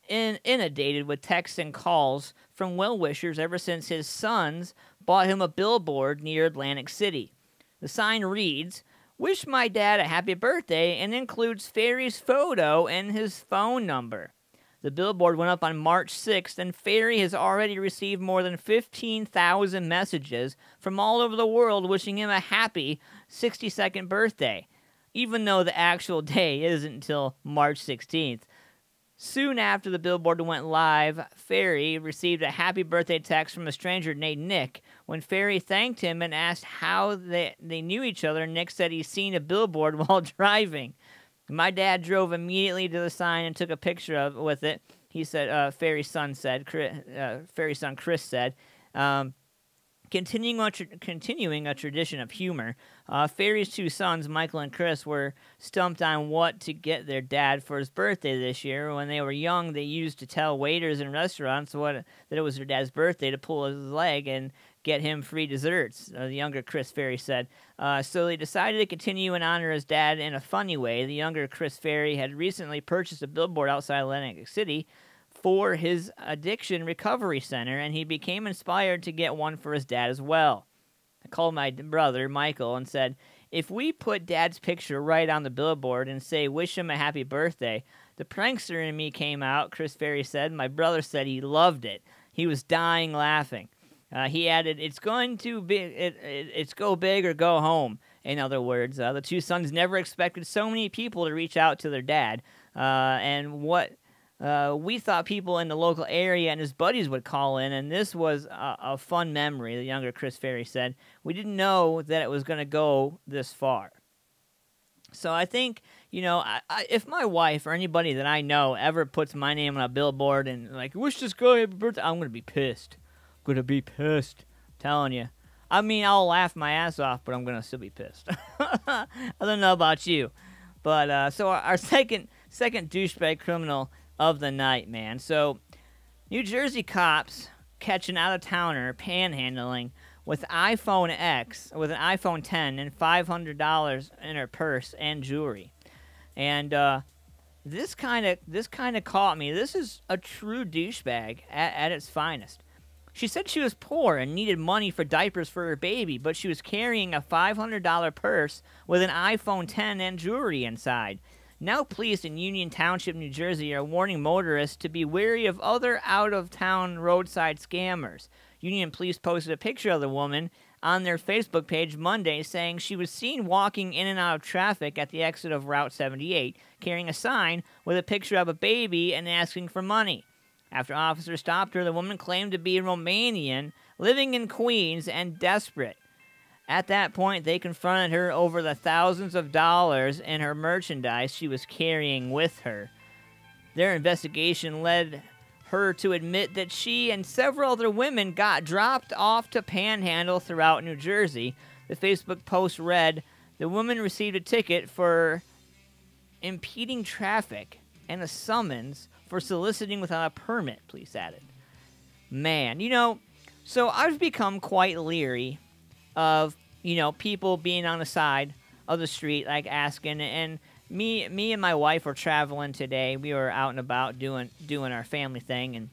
inundated with texts and calls from well-wishers ever since his sons bought him a billboard near Atlantic City. The sign reads, "Wish my dad a happy birthday," and includes Ferry's photo and his phone number. The billboard went up on March 6th, and Ferry has already received more than 15,000 messages from all over the world wishing him a happy 62nd birthday, even though the actual day isn't until March 16th. Soon after the billboard went live, Ferry received a happy birthday text from a stranger named Nick. When Ferry thanked him and asked how they knew each other, Nick said he's seen a billboard while driving. "My dad drove immediately to the sign and took a picture with it," he said. Ferry's son Chris said. Continuing a tradition of humor, Ferry's two sons, Michael and Chris, were stumped on what to get their dad for his birthday this year. When they were young, they used to tell waiters in restaurants that it was their dad's birthday to pull his leg and get him free desserts, the younger Chris Ferry said. So they decided to continue and honor his dad in a funny way. The younger Chris Ferry had recently purchased a billboard outside Atlantic City for his addiction recovery center, and he became inspired to get one for his dad as well. I called my brother, Michael, and said, "If we put Dad's picture right on the billboard and say, 'Wish him a happy birthday,'" the prankster in me came out, Chris Ferry said. My brother said he loved it. He was dying laughing. He added, "It's going to be, it's go big or go home." In other words, the two sons never expected so many people to reach out to their dad, and we thought people in the local area and his buddies would call in, and this was a fun memory, the younger Chris Ferry said. "We didn't know that it was going to go this far." So I think, you know, if my wife or anybody that I know ever puts my name on a billboard and, like, "Wish this guy happy birthday," I'm going to be pissed. I'm telling you. I mean, I'll laugh my ass off, but I'm going to still be pissed. I don't know about you. But, so our second douchebag criminal of the night, man. So, New Jersey cops catch an out-of-towner panhandling with iPhone X, with an iPhone 10 and $500 in her purse and jewelry. And this kind of caught me. This is a true douchebag at its finest. She said she was poor and needed money for diapers for her baby, but she was carrying a $500 purse with an iPhone 10 and jewelry inside. Now police in Union Township, New Jersey are warning motorists to be wary of other out-of-town roadside scammers. Union police posted a picture of the woman on their Facebook page Monday saying she was seen walking in and out of traffic at the exit of Route 78, carrying a sign with a picture of a baby and asking for money. After officers stopped her, the woman claimed to be a Romanian living in Queens and desperate. At that point, they confronted her over the thousands of dollars in her merchandise she was carrying with her. Their investigation led her to admit that she and several other women got dropped off to panhandle throughout New Jersey. The Facebook post read, "The woman received a ticket for impeding traffic and a summons for soliciting without a permit, police added. Man, so I've become quite leery of, people being on the side of the street, like asking, and me and my wife were traveling today. We were out and about doing our family thing, and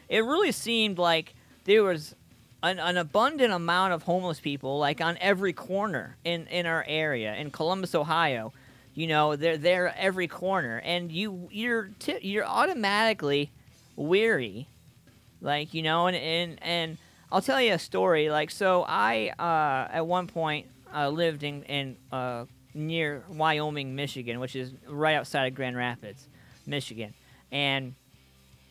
it really seemed like there was an abundant amount of homeless people, like on every corner in our area in Columbus, Ohio. They're every corner, and you're automatically weary, like, and I'll tell you a story. Like, so I at one point lived in near Wyoming, Michigan, which is right outside of Grand Rapids, Michigan, and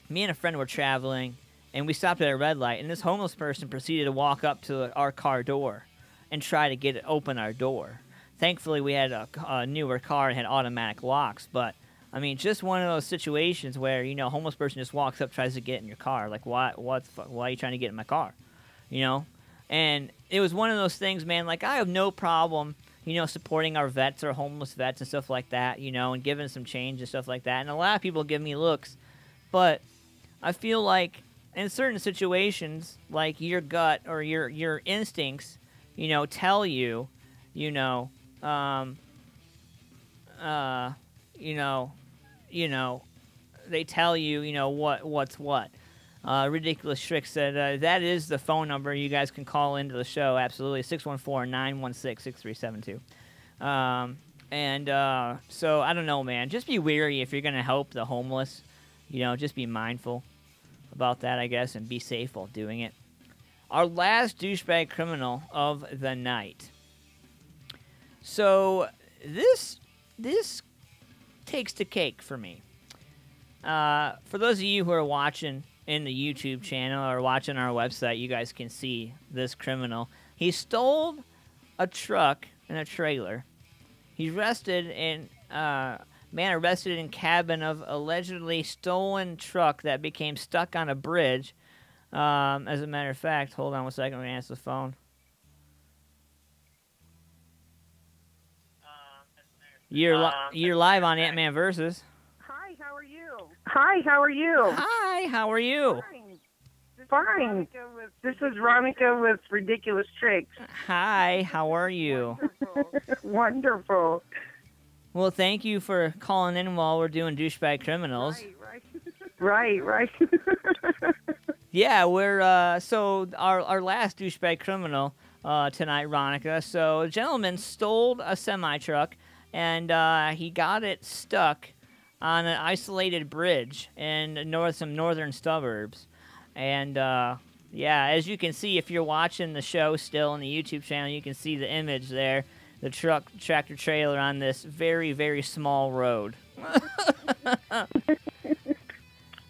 me and a friend were traveling, and we stopped at a red light, and this homeless person proceeded to walk up to our car door and try to get it open our door. Thankfully, we had a newer car and had automatic locks, but, I mean, just one of those situations where, a homeless person just walks up, tries to get in your car. Like, why are you trying to get in my car? And it was one of those things, man, like, I have no problem, supporting our vets, our homeless vets and stuff like that, and giving some change and stuff like that. And a lot of people give me looks, but I feel like in certain situations, like your gut or your instincts, tell you, they tell you, what's what. Ridiculous Trick said, that is the phone number. You guys can call into the show. Absolutely. 614-916-6372. So I don't know, man. Just be wary if you're going to help the homeless. Just be mindful about that, I guess, and be safe while doing it. Our last douchebag criminal of the night. So this takes the cake for me. For those of you who are watching in the YouTube channel or watching our website, you guys can see this criminal. He stole a truck and a trailer. He's arrested in cabin of allegedly stolen truck that became stuck on a bridge. As a matter of fact, hold on one second, I'm going to answer the phone. You're live on Antman Versus. Hi, how are you? Hi, how are you? Hi, how are you? Fine. This is Ronica with Ridiculous Tricks. Hi, how are you? Wonderful. Well, thank you for calling in while we're doing Douchebag Criminals. Right. Yeah, we're, so our last Douchebag Criminal tonight, Ronica. So a gentleman stole a semi-truck, and he got it stuck on an isolated bridge in some northern suburbs. And, yeah, as you can see, if you're watching the show still on the YouTube channel, you can see the image there. The tractor trailer on this very, very small road.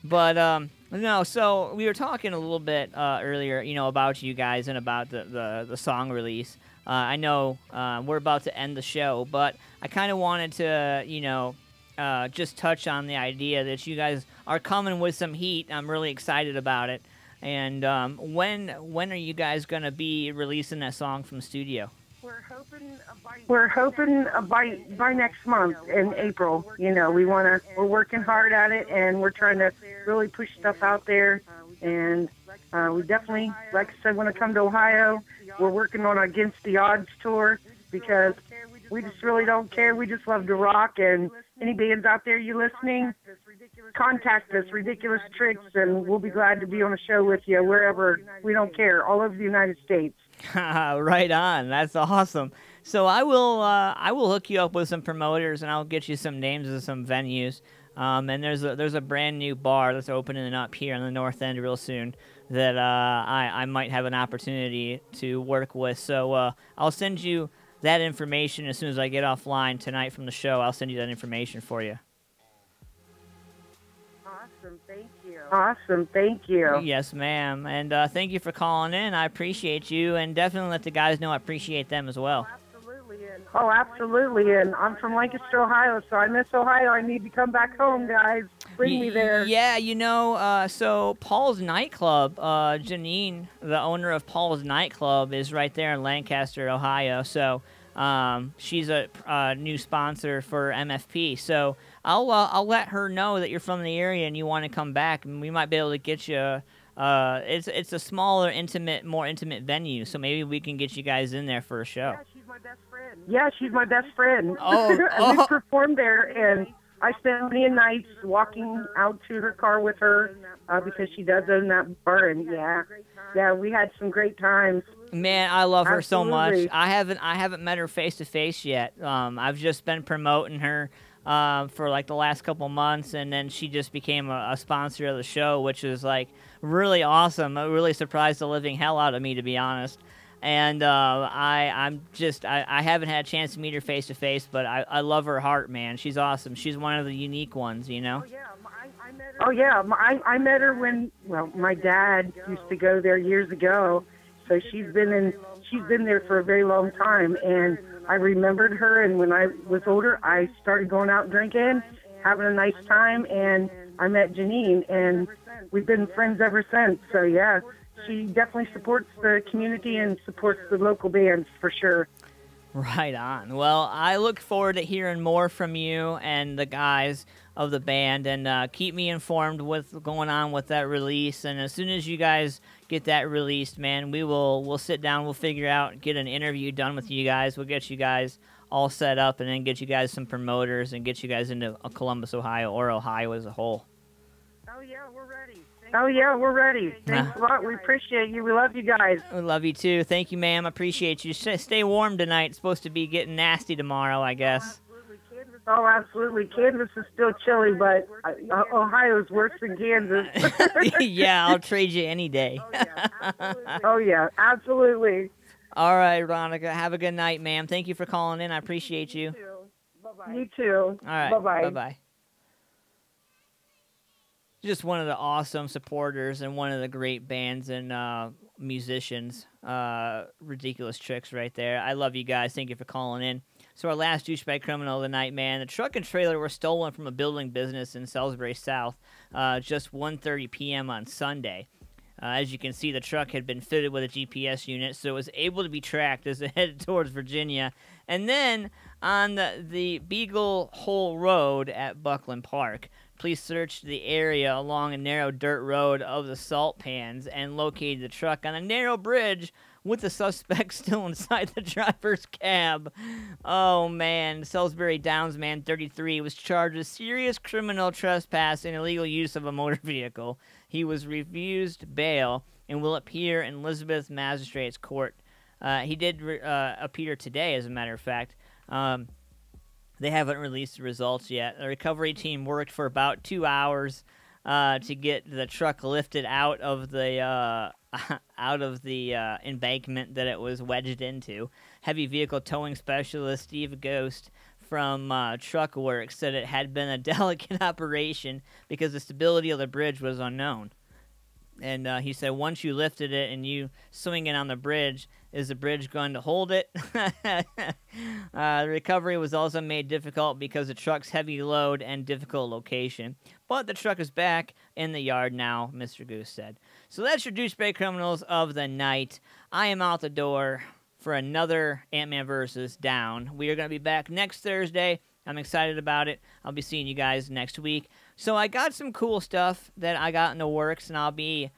But, no, so we were talking a little bit earlier, about you guys and about the song release. I know we're about to end the show, but I kind of wanted to, just touch on the idea that you guys are coming with some heat. I'm really excited about it. And when are you guys going to be releasing that song from the studio? We're hoping by next month in April. We're working hard at it, and we're trying to really push stuff out there. And we definitely, like I said, want to come to Ohio. We're working on Against the Odds tour because we just really don't care. We just love to rock. And any bands out there you listening, contact us, Ridiculous Tricks, and we'll be glad to be on a show with you wherever. We don't care, all over the United States. Right on. That's awesome. So I will hook you up with some promoters, and I'll get you some names of some venues. And there's a brand new bar that's opening up here on the north end real soon that I might have an opportunity to work with. So I'll send you that information as soon as I get offline tonight from the show. I'll send you that information for you. Awesome, thank you. Yes, ma'am. And thank you for calling in. I appreciate you, and definitely let the guys know I appreciate them as well. Oh, absolutely. And I'm from Lancaster, Ohio, so I miss Ohio. I need to come back home, guys. Bring me there. Yeah, so Paul's Nightclub, Janine, the owner of Paul's Nightclub, is right there in Lancaster, Ohio. So She's a new sponsor for MFP, so I'll let her know that you're from the area and you want to come back, and we might be able to get you. It's a smaller, more intimate venue, so maybe we can get you guys in there for a show. Yeah, she's my best friend. Yeah, she's my best friend. Oh. We performed there, and I spent many nights walking out to her car with her because she does own that bar, and yeah, we had some great times. Man, I love her so much. Absolutely. I haven't met her face to face yet. I've just been promoting her for like the last couple months, and then she just became a sponsor of the show, which is like really awesome. It really surprised the living hell out of me, to be honest. And I haven't had a chance to meet her face to face, but I love her heart, man. She's awesome. She's one of the unique ones, you know. I met her when my dad used to go there years ago, so she's been there for a very long time, and I remembered her. And when I was older, I started going out drinking, having a nice time, and I met Janine, and we've been friends ever since. So yeah, she definitely supports the community and supports the local bands for sure. Right on. Well, I look forward to hearing more from you and the guys of the band, and keep me informed what's going on with that release. And as soon as you guys get that released, man, we'll sit down, we'll figure out, get an interview done with you guys. We'll get you guys all set up, and then get you guys some promoters and get you guys into Columbus, Ohio, or Ohio as a whole. Oh yeah, we're ready. Thanks a lot. We appreciate you. We love you guys. We love you too. Thank you, ma'am. I appreciate you. Stay warm tonight. It's supposed to be getting nasty tomorrow, I guess. Oh, absolutely. Kansas is still chilly, but Ohio's worse than Kansas. Yeah, I'll trade you any day. Oh, yeah, absolutely. All right, Veronica. Have a good night, ma'am. Thank you for calling in. I appreciate you. You too. All right. Bye-bye. Bye-bye. Just one of the awesome supporters and one of the great bands and musicians. Ridiculous Tricks right there. I love you guys. Thank you for calling in. So our last Douche Bag Criminal of the night, man. The truck and trailer were stolen from a building business in Salisbury South just 1:30 p.m. on Sunday. As you can see, the truck had been fitted with a GPS unit, so it was able to be tracked as it headed towards Virginia. And then on the Beagle Hole Road at Buckland Park, police searched the area along a narrow dirt road of the salt pans and located the truck on a narrow bridge with the suspect still inside the driver's cab. Oh, man. Salisbury Downs man, 33, was charged with serious criminal trespass and illegal use of a motor vehicle. He was refused bail and will appear in Elizabeth Magistrates Court. He did appear today, as a matter of fact. They haven't released the results yet. The recovery team worked for about 2 hours to get the truck lifted out of the embankment that it was wedged into. Heavy vehicle towing specialist Steve Ghost from Truck Works said it had been a delicate operation because the stability of the bridge was unknown. And he said once you lifted it and you swing it on the bridge, is the bridge going to hold it? The recovery was also made difficult because of the truck's heavy load and difficult location. But the truck is back in the yard now, Mr. Goose said. So that's your Douche Bag Criminals of the night. I am out the door for another Antman Versus Down. We are going to be back next Thursday. I'm excited about it. I'll be seeing you guys next week. So I got some cool stuff that I got in the works, and I'll be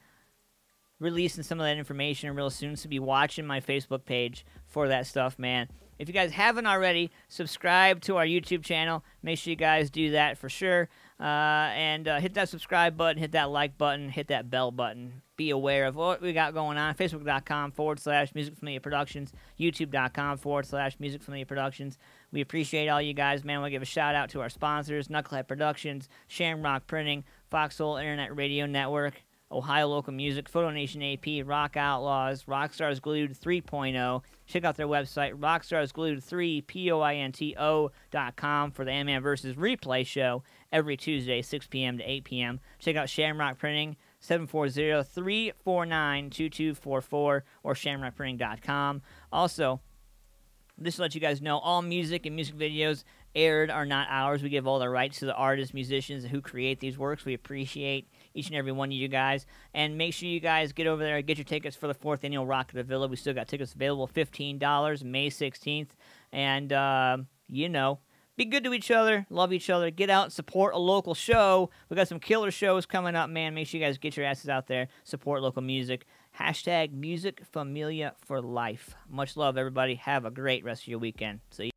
releasing some of that information real soon, so be watching my Facebook page for that stuff, man. If you guys haven't already, subscribe to our YouTube channel. Make sure you guys do that for sure. And hit that subscribe button, hit that like button, hit that bell button. Be aware of what we got going on. Facebook.com/Music Familia Productions. YouTube.com/Music Familia Productions. We appreciate all you guys, man. We'll give a shout out to our sponsors, Knucklehead Productions, Shamrock Printing, Foxhole Internet Radio Network, Ohio Local Music, PhotoNationAP, Rock Outlaws, Rockstars Glued 3.0. Check out their website, rockstarsglued3.com for the Antman Versus replay show every Tuesday, 6 p.m. to 8 p.m. Check out Shamrock Printing, 740-349-2244 or shamrockprinting.com. Also, just to let you guys know, all music and music videos aired are not ours. We give all the rights to the artists, musicians, who create these works. We appreciate each and every one of you guys. And make sure you guys get over there and get your tickets for the 4th Annual Rock at the Villa. We still got tickets available, $15, May 16th. And, be good to each other, love each other, get out and support a local show. We got some killer shows coming up, man. Make sure you guys get your asses out there, support local music. # Music Familia for life. Much love, everybody. Have a great rest of your weekend. See you.